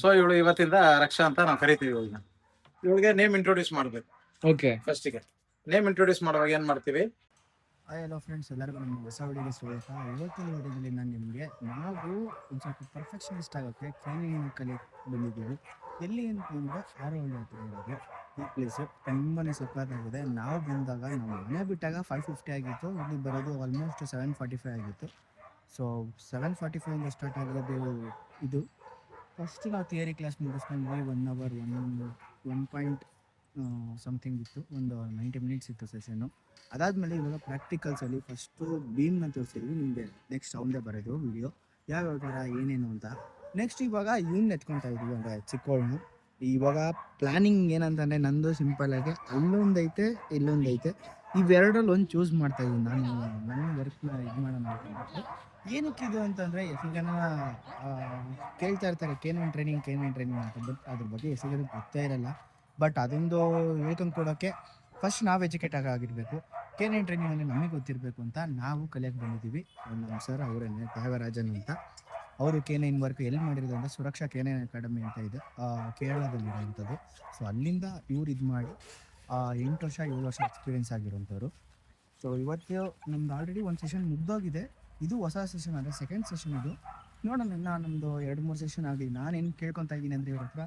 So ಇವಳು ಇವತ್ತಿಂದ ರಕ್ಷಾ ಅಂತ ನಾವು ಕರಿತೀವಿ ಇವಳನ್ನ. ಇವಳಿಗೆ ನೇಮ್ ಇಂಟ್ರೊಡ್ಯೂಸ್ ಮಾಡ್ಬೇಕು. ಓಕೆ, ಫಸ್ಟಿಗೆ ನೇಮ್ ಇಂಟ್ರೊಡ್ಯೂಸ್ ಮಾಡುವಾಗ ಏನ್ ಮಾಡ್ತೀವಿ? ಹಾಯ್ ಹಲೋ ಫ್ರೆಂಡ್ಸ್, ಎಲ್ಲರಿಗೂ ನಮ್ಮ ಹೊಸ ವಿಡಿಯೋಗೆ ಸ್ವಾಗತ. ಇವತ್ತಿನ ವಿಡಿಯೋದಲ್ಲಿ ನಾನು ನಿಮಗೆ ನಾವು ಒಂದು ಸ್ವಲ್ಪ ಪರ್ಫೆಕ್ಷನಿಸ್ಟ್ ಆಗೋಕ್ಕೆ ಟ್ರೈನಿಂಗ್ ಕಲಿಯಕ್ಕೆ ಬಂದಿದ್ದೀವಿ. ಎಲ್ಲಿ ಅಂತಂದರೆ ಆರೋಹಳ್ಳಿ ಹತ್ರ ಇರೋದು ಈ ಪ್ಲೇಸು ತುಂಬಾ ಸಕ್ಕತ್ತಾಗಿದೆ. ನಾವು ಬಂದಾಗ ನಾವು ಮನೆ ಬಿಟ್ಟಾಗ 5:50 ಆಗಿತ್ತು, ಇಲ್ಲಿ ಬರೋದು ಆಲ್ಮೋಸ್ಟ್ 7:45 ಆಗಿತ್ತು. ಸೊ 7:45 ಸ್ಟಾರ್ಟ್ ಆಗಿರೋದು ಇದು. ಫಸ್ಟ್ ನಾವು ಥಿಯರಿ ಕ್ಲಾಸ್ ಮುಗಿಸ್ಕೊಂಡ್ವಿ. 1 ಅವರ್ 1 ಸಮಥಿಂಗ್ ಇತ್ತು, ಒಂದು 90 ಮಿನಿಟ್ಸ್ ಇತ್ತು ಸೆಷನ್ನು. ಅದಾದಮೇಲೆ ಇವಾಗ ಪ್ರಾಕ್ಟಿಕಲ್ಸಲ್ಲಿ ಫಸ್ಟು ಬೀಮ್ನ ತೋರಿಸಿದ್ವಿ ನಿಮಗೆ. ನೆಕ್ಸ್ಟ್ ಅವನದೇ ಬರೋದು ವಿಡಿಯೋ ಯಾವ್ಯಾವ ಥರ ಏನೇನು ಅಂತ. ನೆಕ್ಸ್ಟ್ ಇವಾಗ ಇವನ್ನ ಎತ್ಕೊತಾ ಇದ್ವಿ ಅಂದರೆ ಚಿಕ್ಕವಳನ್ನು. ಇವಾಗ ಪ್ಲ್ಯಾನಿಂಗ್ ಏನಂತಂದರೆ ನಂದು ಸಿಂಪಲಾಗಿ ಅಲ್ಲೊಂದೈತೆ ಇಲ್ಲೊಂದೈತೆ, ಇವೆರಡರಲ್ಲಿ ಒಂದು ಚೂಸ್ ಮಾಡ್ತಾಯಿದ್ದೀನಿ ನಾನು. ನನ್ನ ವರ್ಕ್ನ ಇದು ಮಾಡೋಣ ಅಂತಂದರೆ ಏನಕ್ಕಿದು ಅಂತಂದರೆ ಎಷ್ಟು ಜನ ಕೇಳ್ತಾ ಇರ್ತಾರೆ ಕೇನೈನ್ ಟ್ರೈನಿಂಗ್ ಅಂತ. ಬಟ್ ಅದ್ರ ಬಗ್ಗೆ ಎಷ್ಟು ಜನಕ್ಕೆ ಗೊತ್ತೇ ಇರಲ್ಲ. ಬಟ್ ಅದೊಂದು ಹೇಳ್ಕೊಂಡು ಕೊಡೋಕ್ಕೆ ಫಸ್ಟ್ ನಾವು ಎಜುಕೇಟ್ ಆಗಿರಬೇಕು. ಕೇನೈನ್ ಟ್ರೈನಿಂಗ್ ಅಂದರೆ ನಮಗೆ ಗೊತ್ತಿರಬೇಕು ಅಂತ ನಾವು ಕಲಿಯೋಕ್ಕೆ ಬಂದಿದ್ದೀವಿ. ನಮ್ಮ ಸರ್ ಅವರೇನೆ ತ್ಯಾಗರಾಜನ್ ಅಂತ. ಅವರು ಕೇನೈನ್ ವರ್ಕ್ ಎಲ್ಲಿ ಮಾಡಿರೋದು ಅಂದರೆ ಸುರಕ್ಷಾ ಕೇನೈನ್ ಅಕಾಡೆಮಿ ಅಂತ ಇದೆ, ಕೇರಳದಲ್ಲಿರೋವಂಥದ್ದು. ಸೊ ಅಲ್ಲಿಂದ ಇವ್ರು ಇದು ಮಾಡಿ 8 ವರ್ಷ 7 ವರ್ಷ ಎಕ್ಸ್ಪೀರಿಯೆನ್ಸ್ ಆಗಿರೋಂಥವ್ರು. ಸೊ ಇವತ್ತು ನಮ್ದು ಆಲ್ರೆಡಿ ಒಂದು ಸೆಷನ್ ಮುಗ್ದೋಗಿದೆ. ಇದು ಹೊಸ ಸೆಷನ್ ಅಂದರೆ ಸೆಕೆಂಡ್ ಸೆಷನ್ ಇದು. ನೋಡೋಣ, ಇನ್ನು ನಮ್ಮದು 2-3 ಸೆಷನ್ ಆಗಲಿ. ನಾನೇನು ಕೇಳ್ಕೊತಾ ಇದ್ದೀನಿ ಅಂದರೆ ಇವ್ರ ಹತ್ರ,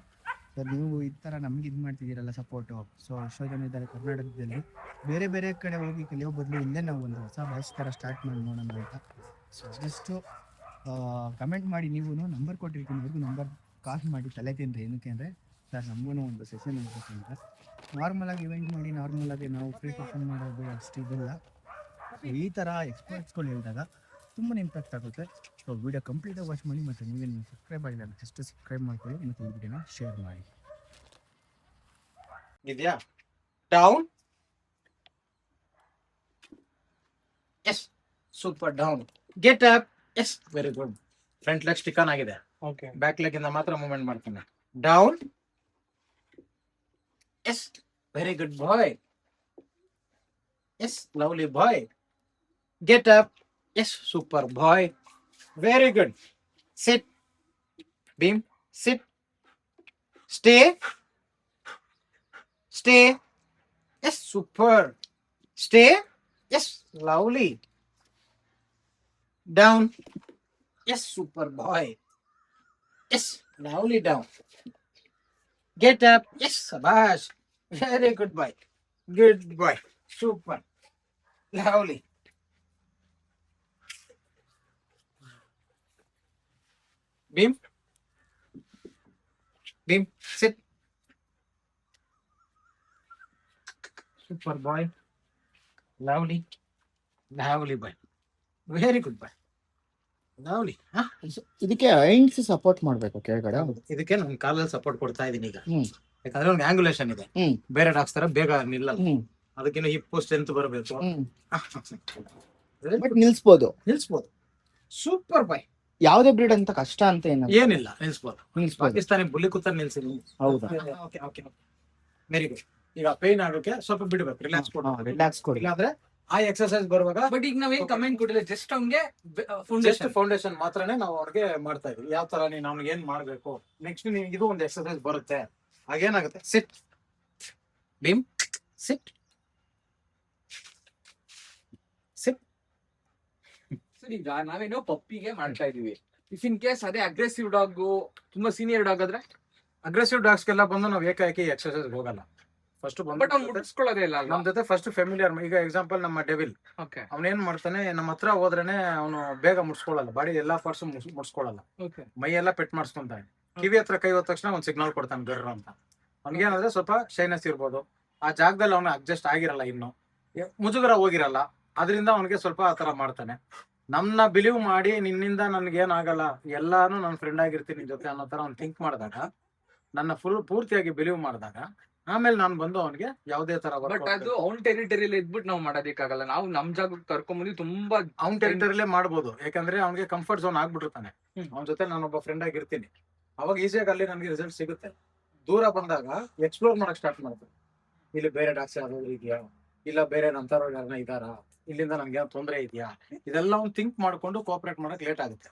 ಸರ್ ನೀವು ಈ ಥರ ನಮ್ಗೆ ಇದು ಮಾಡ್ತಿದ್ದೀರಲ್ಲ ಸಪೋರ್ಟು. ಸೊ ಎಷ್ಟೋ ಜನ ಇದ್ದಾರೆ ಕರ್ನಾಟಕದಲ್ಲಿ, ಬೇರೆ ಬೇರೆ ಕಡೆ ಹೋಗಿ ಕಲಿಯೋ ಬದಲು ಇಲ್ಲೇ ನಾವು ಒಂದು ಹೊಸ ಬ್ಯಾಚ್ ಥರ ಸ್ಟಾರ್ಟ್ ಮಾಡಿ ನೋಡೋಣ ಅಂತ. ಸೊ ಜಸ್ಟು ಕಮೆಂಟ್ ಮಾಡಿ. ನೀವು ನಂಬರ್ ಕೊಟ್ಟಿರ್ತೀನಿ, ಅವ್ರಿಗೂ ನಂಬರ್ ಕಾಲ್ ಮಾಡಿ ತಲೆ ತಿಂದರೆ. ಏನಕ್ಕೆ ಅಂದರೆ ಸರ್ ನಮಗೂ ಒಂದು ಸೆಷನ್ ಇರಬೇಕು ಅಂತ. ನಾರ್ಮಲಾಗಿ ಇವೆಂಟ್ ಮಾಡಿ ನಾರ್ಮಲಾಗಿ ನಾವು ಫ್ರೀ ಸೆಷನ್ ಮಾಡೋದು ಅಷ್ಟು ಇದಿಲ್ಲ. ಈ ಥರ ಎಕ್ಸ್ಪರ್ಟ್ಸ್ಗಳು ಹೇಳಿದಾಗ ತುಂಬಾ ಇಂಪ್ಯಾಕ್ಟ್ ಆಗುತ್ತೆ. ಸೊ ವಿಡಿಯೋ ಕಂಪ್ಲೀಟಾಗಿ ವಾಚ್ ಮಾಡಿ. ಮತ್ತು ನೀವೇನು ಸಬ್ಸ್ಕ್ರೈಬ್ ಆಗಿಲ್ಲ ಜಸ್ಟ್ ಸಬ್ಸ್ಕ್ರೈಬ್ ಮಾಡ್ಕೊಳ್ಳಿ ಮತ್ತು ಈ ವಿಡಿಯೋನ ಶೇರ್ ಮಾಡಿ. ಇದೆಯಾ? Down, yes, super. Down, get up, yes, very good. Front leg stick on ಆಗಿದೆ. ಓಕೆ, ಬ್ಯಾಕ್ ಲೆಗ್ ಇಂದ ಮಾತ್ರ ಮೂವ್ಮೆಂಟ್ ಮಾಡ್ತಾನೆ. Down, yes, very good boy, yes, lovely boy. Get up, yes, super boy, very good. Sit, beam, sit, stay, stay, yes, super, stay, yes, lovely. Down, yes, super boy, yes, lovely. Down, get up, yes, ಸಬಾಷ್, very good boy, good boy, super, lovely. Beam, beam, sit. Super boy, lovely, lovely boy, very good boy, lovely. ಇದಕ್ಕೆ ಐಂಡ್ಸ್ support ಮಾಡಬೇಕು ಕೆಳಗಡೆ. ಇದಕ್ಕೆ ನಾನು ಕಾಲಲ್ಲಿ support ಕೊಡ್ತಾ ಇದೀನಿ ಈಗ, ಯಾಕಂದ್ರೆ ಒಂದು ಆಂಗುಲೇಷನ್ ಇದೆ. ಬೇರೆ ಡಾಕ್ಸ್ ತರ ಬೇಗ ನಿಲ್ಲಲ್ಲ, ಅದಕ್ಕಿಂತ ಹಿಪ್ ಸ್ಟ್ರೆಂತ್ ಬರಬೇಕು. ಬಟ್ ನಿಲ್ಸ್ಬೋದು. ಸೂಪರ್ ಬಾಯ್. ಯಾವುದೇ ಬ್ರೀಡ್ ಅಂತ ಕಷ್ಟ ಅಂತ ಏನಿಲ್ಲ, ನಿಲ್ಸ್ಬೋದು. ಪಾಕಿಸ್ತಾನಿ ಬುಲ್ಲಿ ಕೂತ ನಿಲ್ಸಿದ್ವಿ. ಹೌದಾ? Very good. ಈಗ ಪೇನ್ ಆಗೋಕೆ ಸ್ವಲ್ಪ ಬಿಡಬೇಕು, ರಿಲ್ಯಾಕ್ಸ್ ಕೊಡಿ. ಇಲ್ಲಾಂದ್ರೆ ಆ ಎಕ್ಸರ್ಸೈಸ್ ಬರುವಾಗ. ಬಟ್ ಈಗ ನಾವೇನ್ ಕಮೆಂಟ್ ಕೊಟ್ಟಿಲ್ಲ, ಜಸ್ಟ್ ಅವ್ನಿಗೆ ಫೌಂಡೇಶನ್ ಮಾತ್ರನೇ ನಾವು ಅವ್ರಿಗೆ ಮಾಡ್ತಾ ಇದೀವಿ. ಯಾವ ತರ ನೀನು ಅವ್ನಿಗೆ ಏನ್ ಮಾಡ್ಬೇಕು. ನೆಕ್ಸ್ಟ್ ನಿನ್ಗೆ ಇದು ಒಂದು ಎಕ್ಸರ್ಸೈಸ್ ಬರುತ್ತೆ. ಆಗೇನಾಗುತ್ತೆ, ಸಿಟ್, ಬೀಮ್, ಸಿಟ್, ಸಿಟ್. ಈಗ ನಾವೇನೋ ಪಪ್ಪಿಗೆ ಮಾಡ್ತಾ ಇದೀವಿ. ಇಫ್ ಇನ್ ಕೇಸ್ ಅದೇ ಅಗ್ರೆಸಿವ್ ಡಾಗ್, ತುಂಬಾ ಸೀನಿಯರ್ ಡಾಗ್ ಆದ್ರೆ, ಅಗ್ರೆಸಿವ್ ಡಾಗ್ಸ್ಗೆಲ್ಲ ಬಂದು ನಾವು ಏಕಾಏಕಿ ಎಕ್ಸರ್ಸೈಸ್ ಹೋಗಲ್ಲ. ಫಸ್ಟ್ ಬಟ್ ಅವ್ನು ಮುಟ್ಟಿಸ್ಕೊಳ್ಳೋದೇ ಇಲ್ಲ ನಮ್ ಜೊತೆ ಫಸ್ಟ್ ಫೆಮಿಲಿಯರ್. ಈಗ ಎಕ್ಸಾಂಪಲ್ ನಮ್ಮ ಡೆವಿಲ್, ಅವನೇನ್ ಮಾಡ್ತಾನೆ, ನಮ್ಮ ಹತ್ರ ಹೋದ್ರೇನೆ ಅವನು ಬೇಗ ಮುಡ್ಸ್ಕೊಳ್ಳಲ್ಲ. ಬಾಡಿ ಎಲ್ಲಾ ಪಾರ್ಟ್ಸ್ ಮುಡ್ಸ್ಕೊಳ್ಳಲ್ಲ, ಮೈ ಎಲ್ಲ ಪೆಟ್ ಮಾಡಿಸ್ಕೊಂತಾನೆ. ಕಿವಿ ಹತ್ರ ಕೈ ಹೋದ ತಕ್ಷಣ ಒಂದ್ ಸಿಗ್ನಲ್ ಕೊಡ್ತಾನೆ ಗರ್ರ ಅಂತ. ಅವ್ನಿಗೇನಂದ್ರೆ ಸ್ವಲ್ಪ ಶೈನೆಸ್ ಇರ್ಬೋದು, ಆ ಜಾಗದಲ್ಲಿ ಅವನು ಅಡ್ಜಸ್ಟ್ ಆಗಿರಲ್ಲ, ಇನ್ನು ಮುಜುಗರ ಹೋಗಿರಲ್ಲ, ಅದರಿಂದ ಅವನಿಗೆ ಸ್ವಲ್ಪ ಆ ತರ ಮಾಡ್ತಾನೆ. ನಮ್ನ ಬಿಲೀವ್ ಮಾಡಿ ನಿನ್ನಿಂದ ನನ್ಗೆ ಏನಾಗಲ್ಲ, ಎಲ್ಲಾನು ನನ್ನ ಫ್ರೆಂಡ್ ಆಗಿರ್ತೀನಿ ನಿನ್ ಜೊತೆ ಅನ್ನೋ ತರ ಅವ್ನು ಥಿಂಕ್ ಮಾಡಿದಾಗ, ನನ್ನ ಪೂರ್ತಿಯಾಗಿ ಬಿಲೀವ್ ಮಾಡಿದಾಗ, ಆಮೇಲೆ ನಾನು ಬಂದು ಅವನಿಗೆ ಯಾವುದೇ ತರ. ಬಟ್ ಅದು ಅವ್ನ ಟೆರಿಟರಿಯಲ್ಲಿ ಇದ್ಬಿಟ್ಟು ನಾವು ಮಾಡೋದಕ್ಕಾಗಲ್ಲ. ನಾವು ನಮ್ ಜಾಗಕ್ಕೆ ಕರ್ಕೊಂಡ್ಬಂದು ತುಂಬಾ ಅವ್ನ ಟೆರಿಟರಿಲೇ ಮಾಡ್ಬೋದು, ಯಾಕಂದ್ರೆ ಅವ್ನಿಗೆ ಕಂಫರ್ಟ್ ಝೋನ್ ಆಗ್ಬಿಟ್ಟಿರ್ತಾನೆ. ಅವ್ನ ಜೊತೆ ನಾನೊಬ್ಬ ಫ್ರೆಂಡ್ ಆಗಿರ್ತೀನಿ, ಅವಾಗ ಈಸಿಯಾಗಿ ಅಲ್ಲಿ ನನಗೆ ರಿಸಲ್ಟ್ ಸಿಗುತ್ತೆ. ದೂರ ಬಂದಾಗ ಎಕ್ಸ್ಪ್ಲೋರ್ ಮಾಡಕ್ ಸ್ಟಾರ್ಟ್ ಮಾಡ್ತಾರೆ. ಇಲ್ಲಿ ಬೇರೆ ಡಾಕ್ಸ್ ಯಾವ್ದಾದ್ರು ಇದೆಯಾ, ಇಲ್ಲ ಬೇರೆ ನಂತರ ಯಾರನ್ನ ಇದಾರ, ಇಲ್ಲಿಂದ ನನ್ಗೆ ತೊಂದರೆ ಇದೆಯಾ, ಇದೆಲ್ಲ ಅವ್ನು ಥಿಂಕ್ ಮಾಡ್ಕೊಂಡು ಕೋಆಪರೇಟ್ ಮಾಡಕ್ ಲೇಟ್ ಆಗುತ್ತೆ.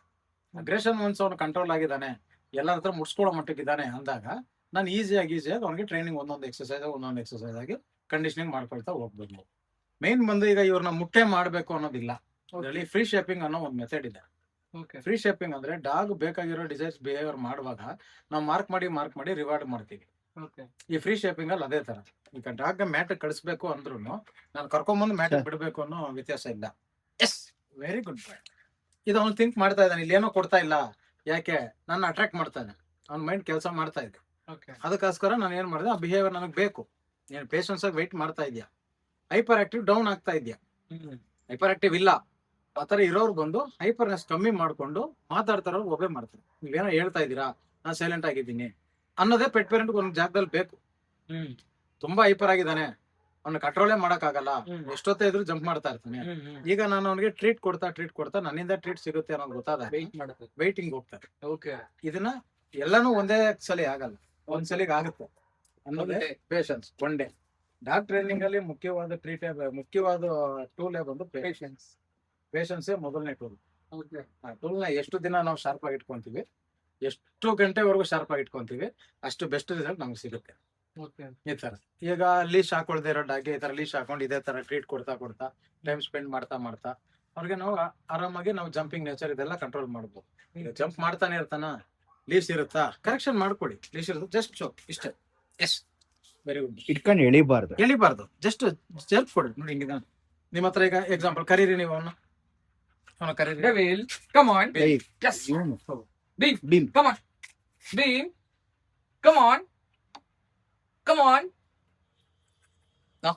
ಅಗ್ರೆಷನ್ ಒನ್ಸ್ ಅವ್ನು ಕಂಟ್ರೋಲ್ ಆಗಿದ್ದಾನೆ, ಎಲ್ಲರ ಹತ್ರ ಮುಡ್ಸ್ಕೊಳ್ಳೋ ಮಟ್ಟಕ್ಕಿದ್ದಾನೆ ಅಂದಾಗ ನಾನು ಈಸಿಯಾಗಿ ಅವ್ನಿಗೆ ಟ್ರೈನಿಂಗ್ ಒಂದೊಂದು ಎಕ್ಸಸೈಸ್ ಆಗಿ ಕಂಡೀಷನಿಂಗ್ ಮಾಡ್ಕೊಳ್ತಾ ಹೋಗ್ಬೇಕು. ಮೇನ್ ಬಂದು ಈಗ ಇವ್ರನ್ನ ಮುಟ್ಟೆ ಮಾಡ್ಬೇಕು ಅನ್ನೋದಿಲ್ಲ. ಇದರಲ್ಲಿ ಫ್ರೀ ಶೇಪಿಂಗ್ ಅನ್ನೋ ಒಂದು ಮೆಥಡ್ ಇದೆ. ಫ್ರೀ ಶೇಪಿಂಗ್ ಅಂದ್ರೆ ಡಾಗ್ ಬೇಕಾಗಿರೋ ಡಿಸೈರ್ಸ್ ಬಿಹೇವಿಯರ್ ಮಾಡುವಾಗ ನಾವು ಮಾರ್ಕ್ ಮಾಡಿ ರಿವಾರ್ಡ್ ಮಾಡ್ತೀವಿ. ಈ ಫ್ರೀ ಶೇಪಿಂಗ್ ಅಲ್ಲಿ ಅದೇ ತರ. ಈಗ ಡಾಗ್ ಮ್ಯಾಟ್ ಕಳಿಸ್ಬೇಕು ಅಂದ್ರೂ ನಾನು ಕರ್ಕೊಂಡ್ಬಂದು ಮ್ಯಾಟ್ ಬಿಡ್ಬೇಕು ಅನ್ನೋ ವ್ಯತ್ಯಾಸ ಇಲ್ಲ. ಎಸ್, ವೆರಿ ಗುಡ್ ಬಾಯ್. ಇದು ಅವ್ನು ಥಿಂಕ್ ಮಾಡ್ತಾ ಇದ್ದಾನೆ, ಇಲ್ಲಿ ಏನೋ ಕೊಡ್ತಾ ಇಲ್ಲ, ಯಾಕೆ ನನ್ನ ಅಟ್ರಾಕ್ಟ್ ಮಾಡ್ತಾನೆ, ಅವ್ನ ಮೈಂಡ್ ಕೆಲಸ ಮಾಡ್ತಾ ಇದೆ. ಅದಕ್ಕೋಸ್ಕರ ನಾನು ಏನ್ ಮಾಡಿದೆ, ಆ ಬಿಹೇವಿಯರ್ ನನಗೆ ಬೇಕು. ನೀನು ಪೇಷನ್ಸ್ ಆಗಿ ವೆಯ್ಟ್ ಮಾಡ್ತಾ ಇದೆಯಾ, ಹೈಪರ್ ಆಕ್ಟಿವ್ ಡೌನ್ ಆಗ್ತಾ ಇದೆಯಾ. ಹೈಪರ್ ಆಕ್ಟಿವ್ ಇಲ್ಲ ಆತರ ಇರೋರು ಬಂದು ಹೈಪರ್ನೆಸ್ ಕಮ್ಮಿ ಮಾಡ್ಕೊಂಡು ಮಾತಾಡ್ತಾರೋ ಒಬ್ಬೇ ಮಾಡ್ತಾರೆ. ನೀವೇನೋ ಹೇಳ್ತಾ ಇದ್ದೀರಾ, ನಾನು ಸೈಲೆಂಟ್ ಆಗಿದ್ದೀನಿ ಅನ್ನೋದೇ ಪೆಟ್ ಪೇರೆಂಟ್ ಒಂದು ಜಾಗದಲ್ಲಿ ಬೇಕು. ತುಂಬಾ ಹೈಪರ್ ಆಗಿದ್ದಾನೆ, ಅವ್ನ ಕಂಟ್ರೋಲೇ ಮಾಡಕ್ ಆಗಲ್ಲ, ಎಷ್ಟೊತ್ತ ಇದ್ರು ಜಂಪ್ ಮಾಡ್ತಾ ಇರ್ತಾನೆ. ಈಗ ನಾನು ಅವನಿಗೆ ಟ್ರೀಟ್ ಕೊಡ್ತಾ ನನ್ನಿಂದ ಟ್ರೀಟ್ ಸಿಗುತ್ತೆ ಅನ್ನೋದು ಗೊತ್ತಾದ ವೈಟಿಂಗ್ ಹೋಗ್ತಾರೆ. ಇದನ್ನ ಎಲ್ಲಾನು ಒಂದೇ ಸಲ ಆಗಲ್ಲ, ಒಂದ್ಸಲಿಗೆ ಆಗುತ್ತೆ ಅನ್ನೋದೇ patience. One day dog training ಅಲ್ಲಿ ಮುಖ್ಯವಾದ ಟೂಲೇ ಬಂದು ಪೇಷನ್ಸೇ ಮೊದಲನೇ ಟೂಲ್. ಟೂಲ್ನ ಎಷ್ಟು ದಿನ ನಾವು ಶಾರ್ಪ್ ಆಗಿ ಇಟ್ಕೊಂತೀವಿ, ಎಷ್ಟು ಗಂಟೆವರೆಗೂ ಶಾರ್ಪ್ ಆಗಿ ಇಟ್ಕೊಂತೀವಿ, ಅಷ್ಟು ಬೆಸ್ಟ್ ರಿಸಲ್ಟ್ ನಮ್ಗೆ ಸಿಗುತ್ತೆ. ಈ ತರ ಈಗ ಲೀಶ್ ಹಾಕೊಳ್ದೇ ಇರೋ ಡಾಗ್ಗೆ ಈ ತರ ಲೀಶ್ ಹಾಕೊಂಡು ಇದೇ ತರ ಟ್ರೀಟ್ ಕೊಡ್ತಾ ಟೈಮ್ ಸ್ಪೆಂಡ್ ಮಾಡ್ತಾ ಅವ್ರಿಗೆ ನಾವು ಆರಾಮಾಗಿ ನಾವು ಜಂಪಿಂಗ್ ನೇಚರ್ ಇದೆಲ್ಲ ಕಂಟ್ರೋಲ್ ಮಾಡ್ಬೋದು. ಈಗ ಜಂಪ್ ಮಾಡ್ತಾನೆ ಇರ್ತಾನ, ಲೀಶ್ ಇರುತ್ತಾ, ಕರೆಕ್ಷನ್ ಮಾಡ್ಕೊಡಿ. ಲೀಶ್ ಇರುತ್ತೆ, ಜಸ್ಟ್ ಚೋಕ್ ಇಷ್ಟೇ. Yes, very good. ಇಟ್ಕೊಂಡು ಎಳಿಬಾರ್ದು, ಜಸ್ಟ್ ಜಂಪ್ ಕೊಡಿ. ನೋಡಿ ಹಿಂಗಿದೆ ನಿಮ್ಮ ಹತ್ರ. ಈಗ ಎಕ್ಸಾಂಪಲ್ ಕರೀರಿ, ನೀವು ಅವನು ಕರೀರಿ. Devil, come on. Yes. Beam, come on. Beam, come on. Come on. No.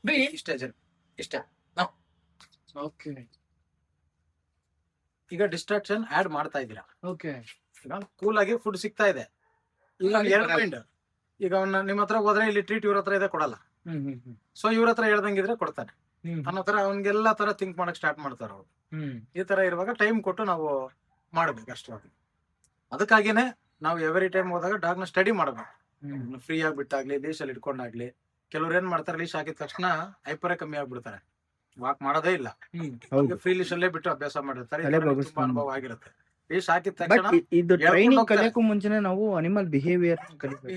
Beam. ಇಷ್ಟೇ. ನೋ. ಓಕೆ. ಈಗ ಡಿಸ್ಟ್ರಾಕ್ಷನ್ ಆಡ್ ಮಾಡ್ತಾ ಇದ್ದೀರಾ. ಓಕೆ. ಈಗ ಕೂಲ್ ಆಗಿ ಫುಡ್ ಸಿಗ್ತಾ ಇದೆ. ಈಗ ಎರಡು ಮೈಂಡ್. ಈಗ ಅವನ್ನ ನಿಮ್ಮ ಹತ್ರ ಹೋದ್ರೆ ಇಲ್ಲಿ ಟ್ರೀಟ್ ಇವ್ರ ಹತ್ರ ಇದೆ, ಕೊಡಲ್ಲ. ಸೊ ಇವ್ರ ಹತ್ರ ಹೇಳ್ದಂಗಿದ್ರೆ ಕೊಡ್ತಾನೆ ಅನ್ನೋ ತರ ಅವ್ನಿಗೆಲ್ಲಾ ತರ ಥಿಂಕ್ ಮಾಡಕ್ ಸ್ಟಾರ್ಟ್ ಮಾಡ್ತಾರ ಅವ್ರು. ಈ ತರ ಇರುವಾಗ ಟೈಮ್ ಕೊಟ್ಟು ನಾವು ಮಾಡ್ಬೇಕು ಅಷ್ಟೇ. ಅದಕ್ಕಾಗಿನೇ ನಾವು ಎವ್ರಿ ಟೈಮ್ ಹೋದಾಗ ಡಾಗ್ ನ ಸ್ಟಡಿ ಮಾಡ್ಬೇಕು. ಫ್ರೀ ಆಗಿ ಬಿಟ್ಟಾಗ್ಲಿ, ಲೀಶ್ ಅಲ್ಲಿ ಇಟ್ಕೊಂಡಾಗ್ಲಿ. ಕೆಲವ್ರು ಏನ್ ಮಾಡ್ತಾರೆ, ಲೀಶ್ ಹಾಕಿದ ತಕ್ಷಣ ಹೈಪರೇ ಕಮ್ಮಿ ಆಗ್ಬಿಡ್ತಾರೆ, ವಾಕ್ ಮಾಡೋದೇ ಇಲ್ಲ. ಫ್ರೀ ಲೀಶ್ ಅಲ್ಲೇ ಬಿಟ್ಟು ಅಭ್ಯಾಸ ಮಾಡಿರ್ತಾರೆ. ತುಂಬಾ ಅನುಭವ ಆಗಿರುತ್ತೆ. ಲೀಶ್ ಹಾಕಿದ ತಕ್ಷಣ ಇದು ಟ್ರೈನಿಂಗ್ ಕಲಿಯೋಕ್ಕೂ ಮುಂಚೆನೆ ನಾವು ಅನಿಮಲ್ ಬಿಹೇವಿಯರ್ ಕಲಿಬೇಕು.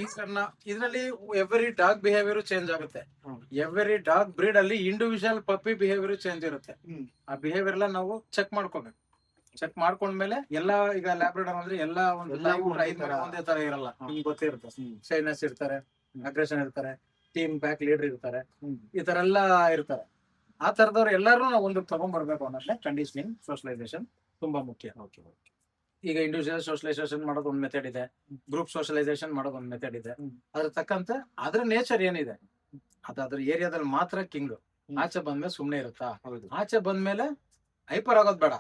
ಇದರಲ್ಲಿ ಎವ್ರಿ ಡಾಗ್ ಬಿಹೇವಿಯರ್ ಚೇಂಜ್ ಆಗುತ್ತೆ. ಎವ್ರಿ ಡಾಗ್ ಬ್ರೀಡ್ ಅಲ್ಲಿ ಇಂಡಿವಿಜುವಲ್ ಪಪ್ಪಿ ಬಿಹೇವಿಯರ್ ಚೇಂಜ್ ಇರುತ್ತೆ. ಆ ಬಿಹೇವಿಯರ್ ಎಲ್ಲ ನಾವು ಚೆಕ್ ಮಾಡ್ಕೋಬೇಕು. ಚೆಕ್ ಮಾಡ್ಕೊಂಡ್ಮೇಲೆ ಎಲ್ಲಾ, ಈಗ ಲ್ಯಾಬ್ರಡಾರ್ ಅಂದ್ರೆ ಎಲ್ಲಾ ಒಂದೇ ತರ ಇರಲ್ಲ, ನಿಮ್ಗೆ ಗೊತ್ತಿರುತ್ತೆ. ಶೈನೆಸ್ ಇರ್ತಾರೆ, ಅಗ್ರೆಷನ್ ಇರ್ತಾರೆ, ಟೀಮ್ ಬ್ಯಾಕ್ ಲೀಡರ್ ಇರ್ತಾರೆ, ಈ ತರ ಎಲ್ಲಾ ಇರ್ತಾರೆ. ಆ ತರದವ್ರು ಎಲ್ಲಾರು ನಾವು ಒಂದು ತಗೊಂಡ್ಬರ್ಬೇಕು ಅನ್ನೋದೇ ಕಂಡೀಷನಿಂಗ್ ಸೋಷಲೈಸೇಷನ್ ತುಂಬಾ ಮುಖ್ಯ. ಈಗ ಇಂಡಿವಿಜುವಲ್ ಸೋಷಲೈಸೇಷನ್ ಮಾಡೋದು ಒಂದ್ ಮೆಥಡ್ ಇದೆ, ಗ್ರೂಪ್ ಸೋಷಲೈಸೇಷನ್ ಮಾಡೋದು ಒಂದ್ ಮೆಥಡ್ ಇದೆ. ಅದ್ರ ತಕ್ಕಂತೆ ಅದ್ರ ನೇಚರ್ ಏನಿದೆ ಅದ್ರ ಏರಿಯಾದಲ್ಲಿ ಮಾತ್ರ ಕಿಂಗ್. ಆಚೆ ಬಂದ್ಮೇಲೆ ಸುಮ್ನೆ ಇರುತ್ತಾ? ಆಚೆ ಬಂದ್ಮೇಲೆ ಹೈಪರ್ ಆಗೋದ್ ಬೇಡ,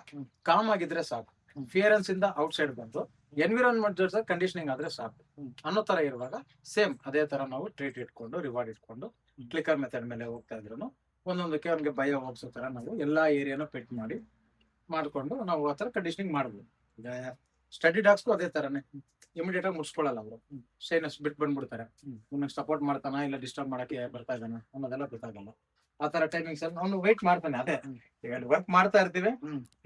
ಕಾಮ್ ಆಗಿದ್ರೆ ಸಾಕು. ಫಿಯರೆನ್ಸ್ ಇಂದ ಔಟ್ ಸೈಡ್ ಬಂದು ಎನ್ವಿರಾನ್ಮೆಂಟ್ ಜೊತೆ ಕಂಡೀಷನಿಂಗ್ ಆದ್ರೆ ಸಾಕು ಅನ್ನೋ ತರ ಇರುವಾಗ ಸೇಮ್ ಅದೇ ತರ ನಾವು ಟ್ರೀಟ್ ಇಟ್ಕೊಂಡು ರಿವಾರ್ಡ್ ಇಟ್ಕೊಂಡು ಕ್ಲಿಕರ್ ಮೆಥಡ್ ಮೇಲೆ ಹೋಗ್ತಾ ಇದ್ರು ಒಂದೊಂದಕ್ಕೆ ಅವ್ನಿಗೆ ಭಯ ಹೋಗ್ಸೋ ತರ ನಾವು ಎಲ್ಲಾ ಏರಿಯಾನು ಪೆಟ್ ಮಾಡ್ಕೊಂಡು ನಾವು ಆ ತರ ಕಂಡೀಷನಿಂಗ್ ಮಾಡ್ಬೋದು. ಈಗ ಸ್ಟಡಿ ಡಾಗ್ಸ್ಗೂ ಅದೇ ತರನೇ ಇಮಿಡಿಯೇಟ್ ಆಗಿ ಮುಡ್ಸ್ಕೊಳ್ಳಲ್ಲ ಅವರು. ಶೈನೆಸ್ ಬಿಟ್ಟು ಬಂದ್ಬಿಡ್ತಾರೆ, ನಿಮಗೆ ಸಪೋರ್ಟ್ ಮಾಡ್ತಾನ ಇಲ್ಲ ಡಿಸ್ಟರ್ಬ್ ಮಾಡಕ್ಕೆ ಬರ್ತಾ ಇದ್ದಾನ ಅನ್ನೋದೆಲ್ಲ ಗೊತ್ತಾಗಲ್ಲ. ಆ ತರ ಟೈಮಿಂಗ್ಸ್ ಅಲ್ಲಿ ಅವ್ನು ವೇಟ್ ಮಾಡ್ತಾನೆ. ಅದೇ ಈಗ ವರ್ಕ್ ಮಾಡ್ತಾ ಇರ್ತೀವಿ,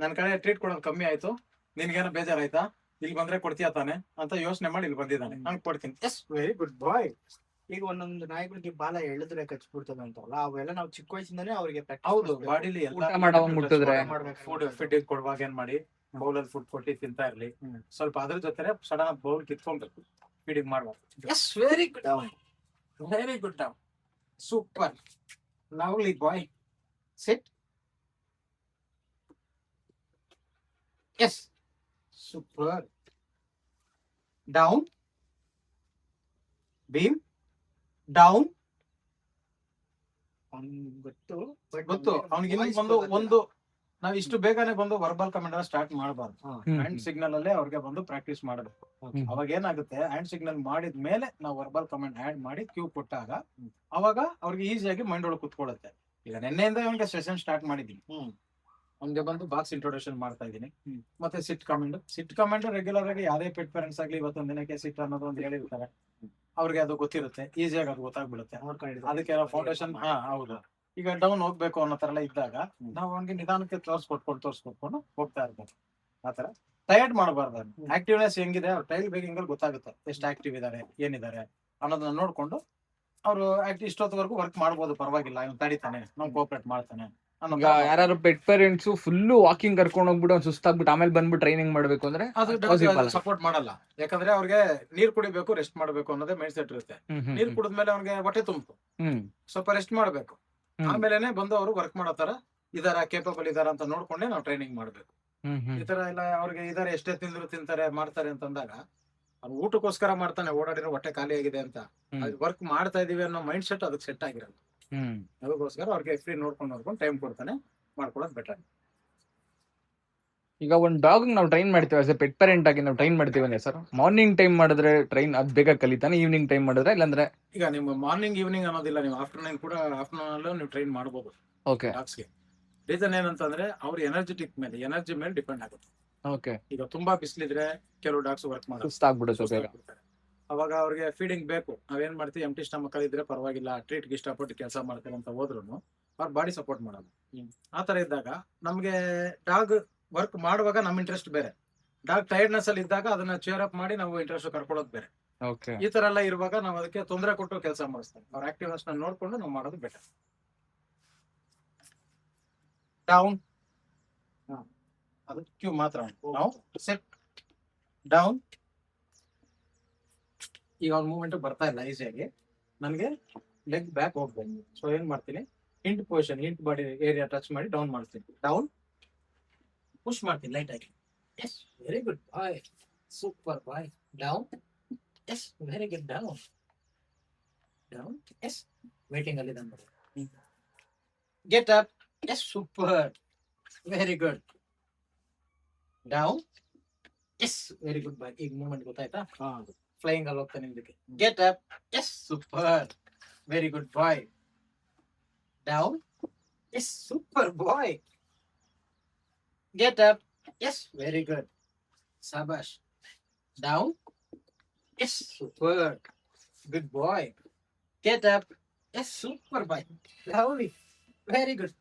ನನ್ ಕಡೆ ಟ್ರೀಟ್ ಕೊಡೋದು ಕಮ್ಮಿ ಆಯ್ತು, ನಿನ್ಗೇನೋ ಬೇಜಾರಾಯ್ತಾ, ಇಲ್ಲಿ ಬಂದ್ರೆ ಕೊಡ್ತೀಯ ತಾನೆ ಅಂತ ಯೋಚನೆ ಮಾಡಿ ಇಲ್ಲಿ ಬಂದಿದ್ದಾನೆ, ನಾನು ಕೊಡ್ತೀನಿ. S, very good boy. ಈಗ ಒಂದೊಂದು ನಾಯಿಗಳಿಗೆ ಬಾಲ ಎಳೆದ್ರೆ ಕಚ್ಬಿಡ್ತದೆ ಅಂತಲ್ಲ, ಅವೆಲ್ಲ ನಾವು ಚಿಕ್ಕ ವಯಸ್ಸಿಂದಾನೆ ಅವ್ರಿಗೆ ಹೌದು ಬಾಡಿಲಿ ಫುಡ್ ಫಿಡ್ ಕೊಡುವಾಗ ಏನ್ ಮಾಡಿ, ಬೌಲಲ್ಲಿ ಫುಡ್ ಕೊಟ್ಟು ತಿಂತಾ ಇರ್ಲಿ. ಸ್ವಲ್ಪ ಅದ್ರ ಜೊತೆ ಸಡನ್ ಬೌಲ್ ಕಿತ್ಕೊಳ್ಬೇಕು, ಫೀಡಿಂಗ್ ಮಾಡ್ಬಾರ್ದು. Yes, very good, very good, super, lovely boy. Sit. Yes, super. Down, beam, down. ಗೊತ್ತು ಅವ್ನಿಗೆ ಬಂದು ಒಂದು ನಾವ್ ಇಷ್ಟು ಬೇಗನೆ ಬಂದು ವರ್ಬಲ್ ಕಮೆಂಟ್ ಸ್ಟಾರ್ಟ್ ಮಾಡಬಾರ್ದು. ಹ್ಯಾಂಡ್ ಸಿಗ್ನಲ್ ಅಲ್ಲೇ ಅವ್ರಿಗೆ ಬಂದು ಪ್ರಾಕ್ಟೀಸ್ ಮಾಡಬೇಕು. ಅವಾಗ ಏನಾಗುತ್ತೆ, ಹ್ಯಾಂಡ್ ಸಿಗ್ನಲ್ ಮಾಡಿದ ಮೇಲೆ ನಾವು ವರ್ಬಲ್ ಕಮೆಂಟ್ ಆಡ್ ಮಾಡಿ ಕ್ಯೂ ಕೊಟ್ಟಾಗ ಅವಾಗ ಅವ್ರಿಗೆ ಈಸಿಯಾಗಿ ಮೈಂಡ್ ಒಳಗೆ ಕುತ್ಕೊಳ್ಳುತ್ತೆ. ಈಗ ನಿನ್ನೆಯಿಂದ ಇವ್ನಿಗೆ ಸೆಷನ್ ಸ್ಟಾರ್ಟ್ ಮಾಡಿದೀನಿ. ಅವ್ನಿಗೆ ಬಂದು ಬಾಕ್ಸ್ ಇಂಟ್ರೊಡಕ್ಷನ್ ಮಾಡ್ತಾ ಇದೀನಿ. ಮತ್ತೆ ಸಿಟ್ ಕಮೆಂಟ್ ರೆಗ್ಯುಲರ್ ಆಗಿ ಯಾರೇ ಪೆಟ್ ಪೇರೆಂಟ್ಸ್ ಆಗ್ಲಿ ಇವತ್ತೊಂದ್ ದಿನಕ್ಕೆ ಸಿಟ್ ಅನ್ನೋದು ಒಂದು ಹೇಳಿರ್ತಾರೆ, ಅವ್ರಿಗೆ ಅದು ಗೊತ್ತಿರುತ್ತೆ, ಈಸಿಯಾಗಿ ಅದು ಗೊತ್ತಾಗ್ಬಿಡುತ್ತೆ. ಅದಕ್ಕೆ ಫೌಂಡೇಶನ್. ಹೌದು. ಈಗ ಡೌನ್ ಹೋಗ್ಬೇಕು ಅನ್ನೋ ತರ ಎಲ್ಲ ಇದ್ದಾಗ ನಾವು ಅವ್ನಿಗೆ ನಿಧಾನಕ್ಕೆ ತೋರ್ಸ್ಕೊಟ್ಕೊಂಡು ಹೋಗ್ತಾ ಇರ್ಬೇಕು. ಆತರ ಟೈರ್ಡ್ ಮಾಡಬಾರ್ದು. ಆಕ್ಟಿವ್ನೆಸ್ ಹೆಂಗಿದೆ ಅವ್ರ ಟೈಲ್ ಬೇಕಿಂಗ್ ಅಲ್ಲಿ ಗೊತ್ತಾಗುತ್ತೆ ಎಷ್ಟು ಆಕ್ಟಿವ್ ಇದಾರೆ ಏನಿದ್ದಾರೆ ಅನ್ನೋದನ್ನ ನೋಡ್ಕೊಂಡು ಅವರು ಇಷ್ಟೊತ್ತವರೆಗೂ ವರ್ಕ್ ಮಾಡ್ಬೋದು, ಪರವಾಗಿಲ್ಲ ಇವ್ನು ತಡಿತಾನೆ, ನಾವು ಕೋಆಪರೇಟ್ ಮಾಡ್ತಾನೆ ಅನ್ನೋ ಈಗ ಯಾರು ಪೆಟ್ ಪೇರೆಂಟ್ಸ್ ಫುಲ್ ವಾಕಿಂಗ್ ಕರ್ಕೊಂಡು ಹೋಗ್ಬಿಟ್ಟು ಅವ್ನು ಸುಸ್ತಾಗ್ಬಿಟ್ಟು ಆಮೇಲೆ ಬಂದ್ಬಿಟ್ಟು ಟ್ರೈನಿಂಗ್ ಮಾಡ್ಬೇಕು ಅಂದ್ರೆ possible. ಸಪೋರ್ಟ್ ಮಾಡಲ್ಲ. ಯಾಕಂದ್ರೆ ಅವ್ರಿಗೆ ನೀರ್ ಕುಡಿಬೇಕು, ರೆಸ್ಟ್ ಮಾಡ್ಬೇಕು ಅನ್ನೋದೇ ಮೈಂಡ್ ಸೆಟ್ ಇರುತ್ತೆ. ನೀರ್ ಕುಡಿದ್ಮೇಲೆ ಅವ್ನಿಗೆ ಹೊಟ್ಟೆ ತುಂಬಿತು, ಸ್ವಲ್ಪ ರೆಸ್ಟ್ ಮಾಡ್ಬೇಕು, ಆಮೇಲೆನೆ ಬಂದು ಅವರು ವರ್ಕ್ ಮಾಡೋ ತರ ಇದಾರ ಕೇಪಬಲ್ ಇದಾರ ಅಂತ ನೋಡ್ಕೊಂಡೆ ನಾವು ಟ್ರೈನಿಂಗ್ ಮಾಡ್ಬೇಕು. ಈ ತರ ಎಲ್ಲ ಅವ್ರಿಗೆ ಇದಾರೆ ಎಷ್ಟೇ ತಿಂದ್ರು ತಿಂತಾರೆ ಮಾಡ್ತಾರೆ ಅಂತಂದಾಗ ಅವ್ನು ಊಟಕ್ಕೋಸ್ಕರ ಮಾಡ್ತಾನೆ, ಓಡಾಡಿರೋ ಹೊಟ್ಟೆ ಖಾಲಿ ಆಗಿದೆ ಅಂತ ವರ್ಕ್ ಮಾಡ್ತಾ ಇದೀವಿ ಅನ್ನೋ ಮೈಂಡ್ ಸೆಟ್ ಅದಕ್ಕೆ ಸೆಟ್ ಆಗಿರಲ್ಲ. ಅದಕ್ಕೋಸ್ಕರ ಅವ್ರಿಗೆ ಫ್ರೀ ನೋಡ್ಕೊಂಡು ಟೈಮ್ ಕೊಡ್ತಾನೆ, ಮಾಡ್ಕೊಳ್ಳೋದು ಬೆಟರ್. ಈಗ ಒಂದ್ ಡಾಗ್ ನಾವು ಟ್ರೈನ್ ಮಾಡ್ತೀವಿ ಆಸ್ ಎ ಪೆಟ್ ಪೇರೆಂಟ್ ಆಗಿ ನಾವು ಟ್ರೈನ್ ಮಾಡ್ತೀವಿ ಅಂದ್ರೆ ಸರ್ ಮಾರ್ನಿಂಗ್ ಟೈಮ್ ಮಾಡಿದ್ರೆ ಟ್ರೈನ್ ಅದ್ ಬೇಗ ಕಲಿತಾನೆ, ಈವ್ನಿಂಗ್ ಟೈಮ್ ಮಾಡಿದ್ರೆ ಇಲ್ಲಾಂದ್ರೆ ಈಗ ನಿಮ್ಮ ಮಾರ್ನಿಂಗ್ ಈವ್ನಿಂಗ್ ಅನ್ನೋದಿಲ್ಲ, ನೀವು ಆಫ್ಟರ್ನೂನ್ ಕೂಡ ಆಫ್ಟರ್ನೂನ್ ನೀವು ಟ್ರೈನ್ ಮಾಡಬಹುದು ಓಕೆ ಡಾಗ್ಸ್ಗೆ. ರೀಸನ್ ಏನಂತಂದ್ರೆ ಅವ್ರ ಎನರ್ಜಿ ಮೇಲೆ ಡಿಪೆಂಡ್ ಆಗುತ್ತೆ. ಓಕೆ ಈಗ ತುಂಬಾ ಬಿಸಿಲಿದ್ರೆ ಕೆಲವು ಡಾಗ್ಸ್ ವರ್ಕ್ ಮಾಡೋದು ಸುಸ್ತಾಗ್ಬಿಡುತ್ತೆ ಬೇಗ. ಅವಾಗ ಅವ್ರಿಗೆ ಫೀಡಿಂಗ್ ಬೇಕು, ನಾವೇನ್ ಮಾಡ್ತೀವಿ ಎಂಟಿ ಸ್ಟಮಕ್ ಅಲ್ಲಿ ಇದ್ರೆ ಪರವಾಗಿಲ್ಲ, ಟ್ರೀಟ್ ಇಷ್ಟಪಟ್ಟು ಕೆಲಸ ಮಾಡ್ತಾರೆ ಅಂತ ಹೋದ್ರು ಅವ್ರ ಬಾಡಿ ಸಪೋರ್ಟ್ ಮಾಡಲ್ಲ. ಆತರ ಇದ್ದಾಗ ನಮ್ಗೆ ಡಾಗ್ ವರ್ಕ್ ಮಾಡುವಾಗ ನಮ್ ಇಂಟ್ರೆಸ್ಟ್ ಬೇರೆ, ಡಾಗ್ ಟೈರ್ಡ್ನೆಸ್ ಅಲ್ಲಿ ಇದ್ದಾಗ ಅದನ್ನ ಚೇರ್ ಅಪ್ ಮಾಡಿ ನಾವು ಇಂಟ್ರೆಸ್ಟ್ ಕರ್ಕೊಳ್ಳೋದು ಬೇರೆ. ಓಕೆ ಈ ತರ ಎಲ್ಲ ಇರುವಾಗ ನಾವು ಅದಕ್ಕೆ ತೊಂದರೆ ಕೊಟ್ಟು ಕೆಲಸ ಮಾಡಿಸ್ತಾರೆ. ಅವ್ರ ಆಕ್ಟಿವ್ನೆಸ್ ನೋಡ್ಕೊಂಡು ನಾವು ಮಾಡೋದು ಬೆಟರ್. ಡೌನ್, ಅದು ಕ್ಯೂ ಮಾತ್ರ. ನಾವು ಸೆಟ್ ಡೌನ್. ಈಗ ಅವ್ನ ಮೂವ್ಮೆಂಟ್ ಬರ್ತಾ ಇಲ್ಲ ಈಸಿಯಾಗಿ, ನನಗೆ ಲೆಗ್ ಬ್ಯಾಕ್ ಹೋಗ್ಬೇಕು. ಸೊ ಏನ್ ಮಾಡ್ತೀನಿ, hind position, hind body area touch ಮಾಡಿ ಡೌನ್ ಮಾಡ್ತೀನಿ. ಡೌನ್ ಪುಷ್ ಮಾಡ್ತೀನಿ ಲೈಟ್ ಆಗಿ. Yes, very good boy, super boy. Down, yes, very good. Down down, yes, waiting ಅಲ್ಲಿ ನೋಡಿ. Get up, yes, super, very good. Down, yes, very good boy. ಈಗ movement ಗೊತ್ತಾಯ್ತಾ? Flying ಅಲ್ಲಿ ಹೋಗ್ತಾನೆ ಇದಕ್ಕೆ. Get up, yes, super, very good boy. Down, yes, super boy. Get up, yes, very good, ಸಾಬಾಷ್. Down, yes, super, good boy. Get up, yes, super boy, lovely, very good.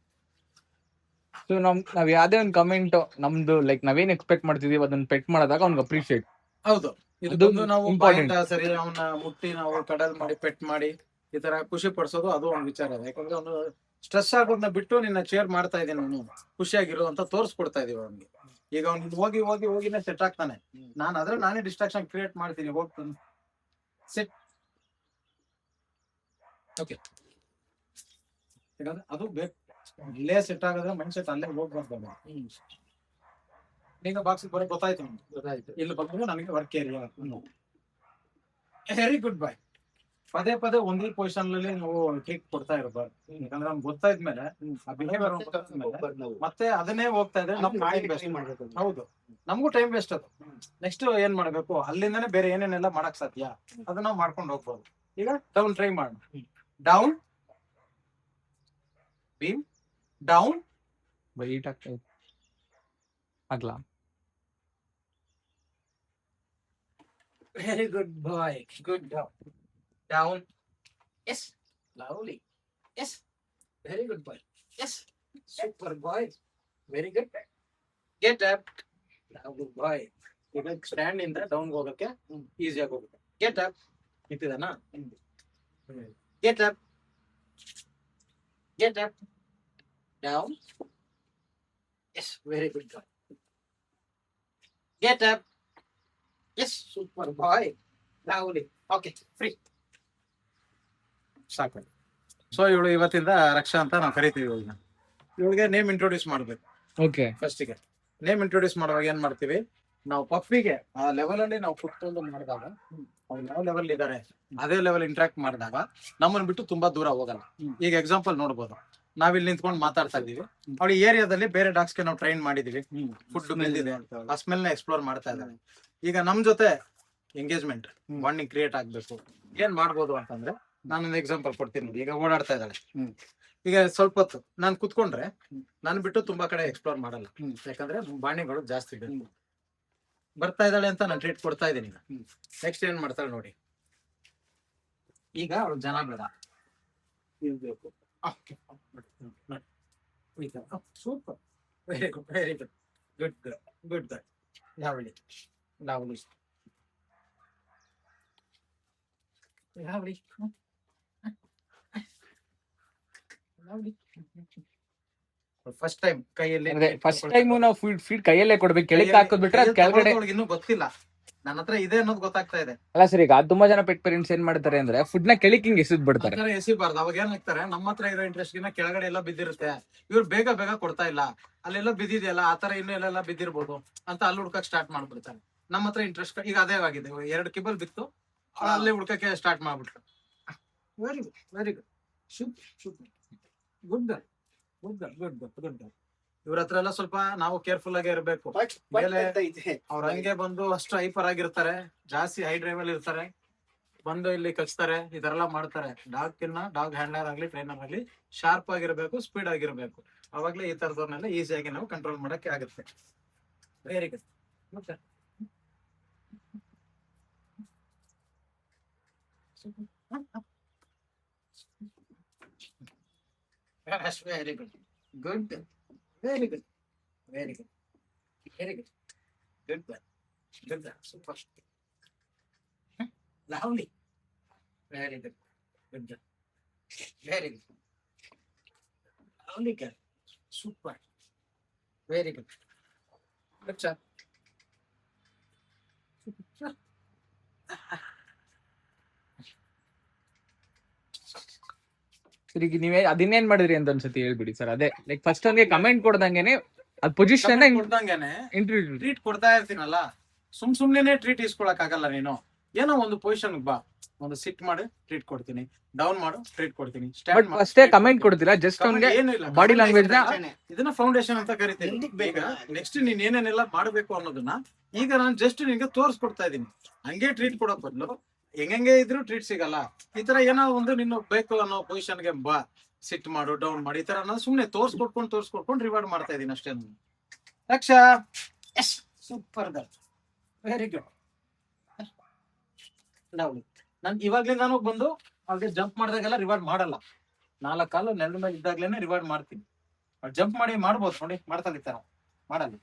So ನಾವ್ ಯಾವ್ದೇ ಒಂದು comment ನಮ್ದು like ನಾವೇನ್ expect ಮಾಡ್ತಿದೀವಿ ಅದನ್ನ pet ಮಾಡಿದಾಗ ಅವ್ನಿಗೆ ಅಪ್ರಿಶಿಯೇಟ್. ಹೌದು, ಇದು ಅದು ಬಂದು ನಾವು important. ಪಾಯಿಂಟ್ ಸರಿ ಅವನ್ನ ಮುಟ್ಟಿ ನಾವು ಕಡಲ್ ಮಾಡಿ ಪೆಟ್ ಮಾಡಿ ಈ ತರ ಖುಷಿ ಪಡಿಸೋದು ಅದು ಒಂದು ವಿಚಾರ ಇದೆ. ಯಾಕಂದ್ರೆ ಅವನು ಸ್ಟ್ರೆಸ್ ಆಗೋದನ್ನ ಬಿಟ್ಟು ನಿನ್ನ ಚೇರ್ ಮಾಡ್ತಾ ಇದ್ದೀನಿ ಅವನು ಖುಷಿಯಾಗಿರೋ ಅಂತ ತೋರಿಸ್ಕೊಡ್ತಾ ಇದೀವಿ ಅವ್ನಿಗೆ. ಈಗ ಅವ್ನು ಹೋಗಿ ಹೋಗಿ ಹೋಗಿನೇ ಸೆಟ್ ಆಗ್ತಾನೆ. ನಾನೇ ಡಿಸ್ಟ್ರಾಕ್ಷನ್ ಕ್ರಿಯೇಟ್ ಮಾಡ್ತೀನಿ, ಹೋಗ್ತಾನೆ ಸೆಟ್. ಓಕೆ, ಯಾಕಂದ್ರೆ ಅದು ಬೇಕು, ಇಲ್ಲೇ ಸೆಟ್ ಆಗೋದ್ರೆ ಮೈಂಡ್ ಸೆಟ್ ಅಲ್ಲೇ ಹೋಗ್ಬಾರ್ದು. ಈಗ ಬಾಕ್ಸ್ ಬರೋ ಗೊತ್ತಾಯ್ತು, ಇಲ್ಲಿ ಬಂದು ನನಗೆ ವರ್ಕ್ ಏರಿಯಾ. ವೆರಿ ಗುಡ್ ಬಾಯ್. ಪದೇ ಪದೇ ಒಂದೇ ಪೊಸಿಷನ್ ಅಲ್ಲಿ ನಾವು ಕೇಕ್ ಕೊಡ್ತಾ ಇರಬಾರ್ದು. ಯಾಕಂದ್ರೆ ನಮ್ಗೆ ಗೊತ್ತಾದ್ಮೇಲೆ ಆ ಬಿಹೇವಿಯರ್ ಮತ್ತೆ ಅದನ್ನೇ ಹೋಗ್ತಾ ಇದ್ರೆ ನಮ್ಗೆ ಟೈಮ್ ವೇಸ್ಟ್. ಹೌದು, ನಮಗೂ ಟೈಮ್ ವೇಸ್ಟ್ ಅದು. ನೆಕ್ಸ್ಟ್ ಏನ್ ಮಾಡ್ಬೇಕು, ಅಲ್ಲಿಂದಾನೆ ಬೇರೆ ಏನೇನೆಲ್ಲ ಮಾಡಕ್ ಸಾಧ್ಯ ಅದನ್ನ ನಾವು ಮಾಡ್ಕೊಂಡು ಹೋಗ್ಬೋದು. ಈಗ ಡೌನ್ ಟ್ರೈ ಮಾಡೋಣ. ಡೌನ್, ಬೀಮ್, ಡೌನ್, ಬೈಟ್ ಆಗ್ತಾ ಆಗ್ಲಾ. Very good boy. Good down. Down. Yes. Lovely. Yes. Very good boy. Yes. Super boy. Very good. Get up. Now good boy. ಈಗ ಸ್ಟ್ಯಾಂಡ್ ಇಂದ ಡೌನ್ ಹೋಗಕ್ಕೆ ಈಸಿಯಾಗಿ ಹೋಗುತ್ತೆ. ಗೆಟ್ ಅಪ್ ನಿಂತಿದಾನ. Get up. Get up. Down. Yes, very good boy. Get up. Yes, super boy, lovely. Okay, free, ಸಾಕು. So ಇವಳು ಇವತ್ತಿಂದ ರಕ್ಷಾ ಅಂತ ನಾವು ಕರಿತೀವಿ. ಇವಳಿಗೆ ನೇಮ್ ಇಂಟ್ರೊಡ್ಯೂಸ್ ಮಾಡ್ಬೇಕು. ಓಕೆ, ಫಸ್ಟಿಗೆ ನೇಮ್ ಇಂಟ್ರೊಡ್ಯೂಸ್ ಮಾಡುವಾಗ ಏನ್ ಮಾಡ್ತೀವಿ, ನಾವು ಪಪ್ಪಿಗೆ ಆ ಲೆವೆಲ್ ಅಲ್ಲಿ ನಾವು ಕುತ್ಕೊಂಡು ಮಾಡಿದಾಗ ಅವ್ರು ಯಾವ ಲೆವೆಲ್ ಇದಾರೆ ಅದೇ ಲೆವೆಲ್ ಇಂಟ್ರಾಕ್ಟ್ ಮಾಡಿದಾಗ ನಮ್ಮನ್ನ ಬಿಟ್ಟು ತುಂಬಾ ದೂರ ಹೋಗಲ್ಲ. ಈಗ ಎಕ್ಸಾಂಪಲ್ ನೋಡ್ಬೋದು, ನಾವಿಲ್ಲಿ ನಿಂತ್ಕೊಂಡು ಮಾತಾಡ್ತಾ ಇದೀವಿ, ಅವಳು ಏರಿಯಾದಲ್ಲಿ ಬೇರೆ ಡಾಗ್ಸ್ ಗೆ ನಾವು ಟ್ರೈನ್ ಮಾಡಿದೀವಿ, ಫುಡ್ ಬೆಳೆದಿದೆ, ಆ ಸ್ಮೆಲ್ ನ ಎಕ್ಸ್ಪ್ಲೋರ್ ಮಾಡ್ತಾ ಇದ್ದಾರೆ. ಈಗ ನಮ್ ಜೊತೆ ಎಂಗೇಜ್ಮೆಂಟ್ ಬಾಂಡಿಂಗ್ ಕ್ರಿಯೇಟ್ ಆಗ್ಬೇಕು. ಏನ್ ಮಾಡ್ಬೋದು ಅಂತಂದ್ರೆ ನಾನೊಂದು ಎಕ್ಸಾಂಪಲ್ ಕೊಡ್ತೀನಿ. ಈಗ ಓಡಾಡ್ತಾ ಇದ್ದಾಳೆ, ಈಗ ಸ್ವಲ್ಪ ಹೊತ್ತು ನಾನು ಕುತ್ಕೊಂಡ್ರೆ ನಾನು ಬಿಟ್ಟು ತುಂಬಾ ಕಡೆ ಎಕ್ಸ್ಪ್ಲೋರ್ ಮಾಡಲ್ಲ, ಯಾಕಂದ್ರೆ ಬಾಂಡಿಂಗ್ಗಳು ಜಾಸ್ತಿ ಇದೆ. ಬರ್ತಾ ಇದ್ದಾಳೆ ಅಂತ ನಾನು ಟ್ರೀಟ್ ಕೊಡ್ತಾ ಇದ್ದೀನಿ. ಈಗ ನೆಕ್ಸ್ಟ್ ಏನ್ ಮಾಡ್ತಾಳೆ ನೋಡಿ, ಈಗ ಅವಳು ಜನ ಬೇಡ ಇರ್ಬೇಕು. Super, very good, very good, good good good. Lovely lovely lovely lovely. First time ಕೈಯಲ್ಲಿ ಫಸ್ಟ್ ಟೈಮ್ ನಾವು ಫೀಡ್ ಕೈಯಲ್ಲೇ ಕೊಡ್ಬೇಕು, ಕೆಳಗೆ ಹಾಕೋದ್ ಬಿಟ್ರೆ ಅದು ಕೆಳಗಡೆ. ಇನ್ನೂ ಗೊತ್ತಿಲ್ಲ ನನ್ನ ಹತ್ರ ಇದೆ ಅನ್ನೋದು ಗೊತ್ತಾಗ್ತಾ ಇದೆ. ಅಲ್ಲ ಸರ್, ಈಗ ತುಂಬಾ ಜನ ಪೆಟ್ ಪೇರೆಂಟ್ಸ್ ಏನ್ ಮಾಡ್ತಾರೆ ಅಂದ್ರೆ ಫುಡ್ ನ ಕೆಳಗೆ ಹಿಂಗ್ ಎಸಿದ್ ಬಿಡ್ತಾರೆ. ಎಸಿಬಾರ್ದು. ಅವಾಗ ಏನಾಗ್ತಾರೆ, ನಮ್ಮ ಹತ್ರ ಇರೋ ಇಂಟ್ರೆಸ್ಟ್ ಗಿನ್ನ ಕೆಳಗಡೆ ಎಲ್ಲ ಬಿದ್ದಿರುತ್ತೆ, ಇವ್ರು ಬೇಗ ಬೇಗ ಕೊಡ್ತಾ ಇಲ್ಲ, ಅಲ್ಲೆಲ್ಲ ಬಿದ್ದಿದೆಯಲ್ಲ ಆತರ ಇನ್ನೂ ಎಲ್ಲ ಬಿದ್ದಿರ್ಬೋದು ಅಂತ ಅಲ್ಲಿ ಹುಡ್ಕಕ್ ಸ್ಟಾರ್ಟ್ ಮಾಡ್ಬಿಡ್ತಾರೆ. ನಮ್ಮ ಹತ್ರ ಇಂಟ್ರೆಸ್ಟ್ ಈಗ ಅದೇ ಆಗಿದೆ. 2 ಕಿಬಲ್ ಬಿತ್ತು, ಅಲ್ಲಿ ಹುಡ್ಕಕ್ಕೆ ಸ್ಟಾರ್ಟ್ ಮಾಡ್ಬಿಟ್ರು. Very good, very good, super super, good girl, good girl, good girl, good girl. ಇವ್ರ ಹತ್ರ ಎಲ್ಲ ಸ್ವಲ್ಪ ನಾವು ಕೇರ್ಫುಲ್ ಆಗಿ ಇರ್ಬೇಕು. ಅವ್ರ ಹಂಗೆ ಬಂದು ಅಷ್ಟು ಹೈಪರ್ ಆಗಿರ್ತಾರೆ, ಜಾಸ್ತಿ ಹೈ ಡ್ರೈವ್ ಅಲ್ಲಿ ಇರ್ತಾರೆ, ಬಂದು ಇಲ್ಲಿ ಕಚ್ತಾರೆ, ಇದೆಲ್ಲ ಮಾಡ್ತಾರೆ. ಡಾಗ್ ಹ್ಯಾಂಡ್ಲರ್ ಆಗ್ಲಿ ಟ್ರೈನರ್ ಆಗ್ಲಿ ಶಾರ್ಪ್ ಆಗಿರ್ಬೇಕು, ಸ್ಪೀಡ್ ಆಗಿರ್ಬೇಕು. ಅವಾಗ್ಲೇ ಈ ತರದವ್ರನ್ನೆಲ್ಲ ಈಸಿಯಾಗಿ ನಾವು ಕಂಟ್ರೋಲ್ ಮಾಡಕ್ಕೆ ಆಗುತ್ತೆ. Very good, very good, good, very good, very good, very good, good boy, good boy, super, lovely, very good, good girl, very good, lovely girl, super, very good, good job. Sir, ಈಗ ನೀವೇ ಅದನ್ನೇನ್ ಮಾಡಿದ್ರಿ ಅಂತ ಒಂದ್ಸತಿ ಹೇಳ್ಬಿಡಿ sir. ಅದೇ like first ಹಂಗೆ comment ಕೊಡ್ದಂಗೆನೆ ಅದ್ ಪೊಸಿಷನ್ ಕೊಡ್ದಂಗೆನೆ ಇಂಟರ್ವ್ಯೂ ಟ್ರೀಟ್ ಕೊಡ್ತಾ ಇರ್ತೀನಲ್ಲ, ಸುಮ್ನೆ ಟ್ರೀಟ್ ಇಸ್ಕೊಳಕ್ ಆಗಲ್ಲ. ನೀನು ಏನೋ ಒಂದು ಪೊಸಿಷನ್ ಬಾ, ಒಂದು ಸಿಟ್ ಮಾಡಿ ಟ್ರೀಟ್ ಕೊಡ್ತೀನಿ, ಡೌನ್ ಮಾಡು ಟ್ರೀಟ್ ಕೊಡ್ತೀನಿ, ಬಟ್ ಫಸ್ಟೇ ಕಮೆಂಟ್ ಕೊಡ್ತೀರಾ, ಜಸ್ಟ್ ಅವ್ನಿಗೆ ಬಾಡಿ ಲ್ಯಾಂಗ್ವೇಜ್ ನ ಇದನ್ನ ಫೌಂಡೇಶನ್ ಅಂತ ಕರಿತೀನಿ. ಈಗ ನೆಕ್ಸ್ಟ್ ನೀನ್ ಏನೇನೆಲ್ಲ ಮಾಡ್ಬೇಕು ಅನ್ನೋದನ್ನ ಈಗ ನಾನು ಜಸ್ಟ್ ನಿನ್ಗೆ ತೋರ್ಸ್ಕೊಡ್ತಾ ಇದೀನಿ. ಹಂಗೆ ಟ್ರೀಟ್ ಕೊಡೋ ಬದಲು ಹೆಂಗೆ ಇದ್ರು ಟ್ರೀಟ್ ಸಿಗಲ್ಲ. ಈ ತರ ಏನೋ ಒಂದು ನಿನ್ನ ಬೇಕು ಅನ್ನೋ ಪೊಸಿಷನ್ಗೆ ಬಾ, ಸಿಟ್ ಮಾಡು, ಡೌನ್ ಮಾಡಿ, ಈ ತರ ನಾನು ಸುಮ್ನೆ ತೋರ್ಸ್ಕೊಟ್ಕೊಂಡು ರಿವಾರ್ಡ್ ಮಾಡ್ತಾ ಇದೀನಿ ಅಷ್ಟೇ. Raksha, yes, super girl, very good. ನಾನು ಇವಾಗ್ಲಿಂದಾನು ಬಂದು ಅವ್ರಿಗೆ ಜಂಪ್ ಮಾಡಿದಾಗೆಲ್ಲ ರಿವಾರ್ಡ್ ಮಾಡಲ್ಲ. 4 ಕಾಲು ನೆಲದ ಮೇಲೆ ಇದ್ದಾಗ್ಲೇನೆ ರಿವಾರ್ಡ್ ಮಾಡ್ತೀನಿ. ಜಂಪ್ ಮಾಡಿ ಮಾಡ್ಬೋದು ನೋಡಿ, ಮಾಡ್ತಾನೆ ಈ ತರ ಮಾಡಲ್ಲ.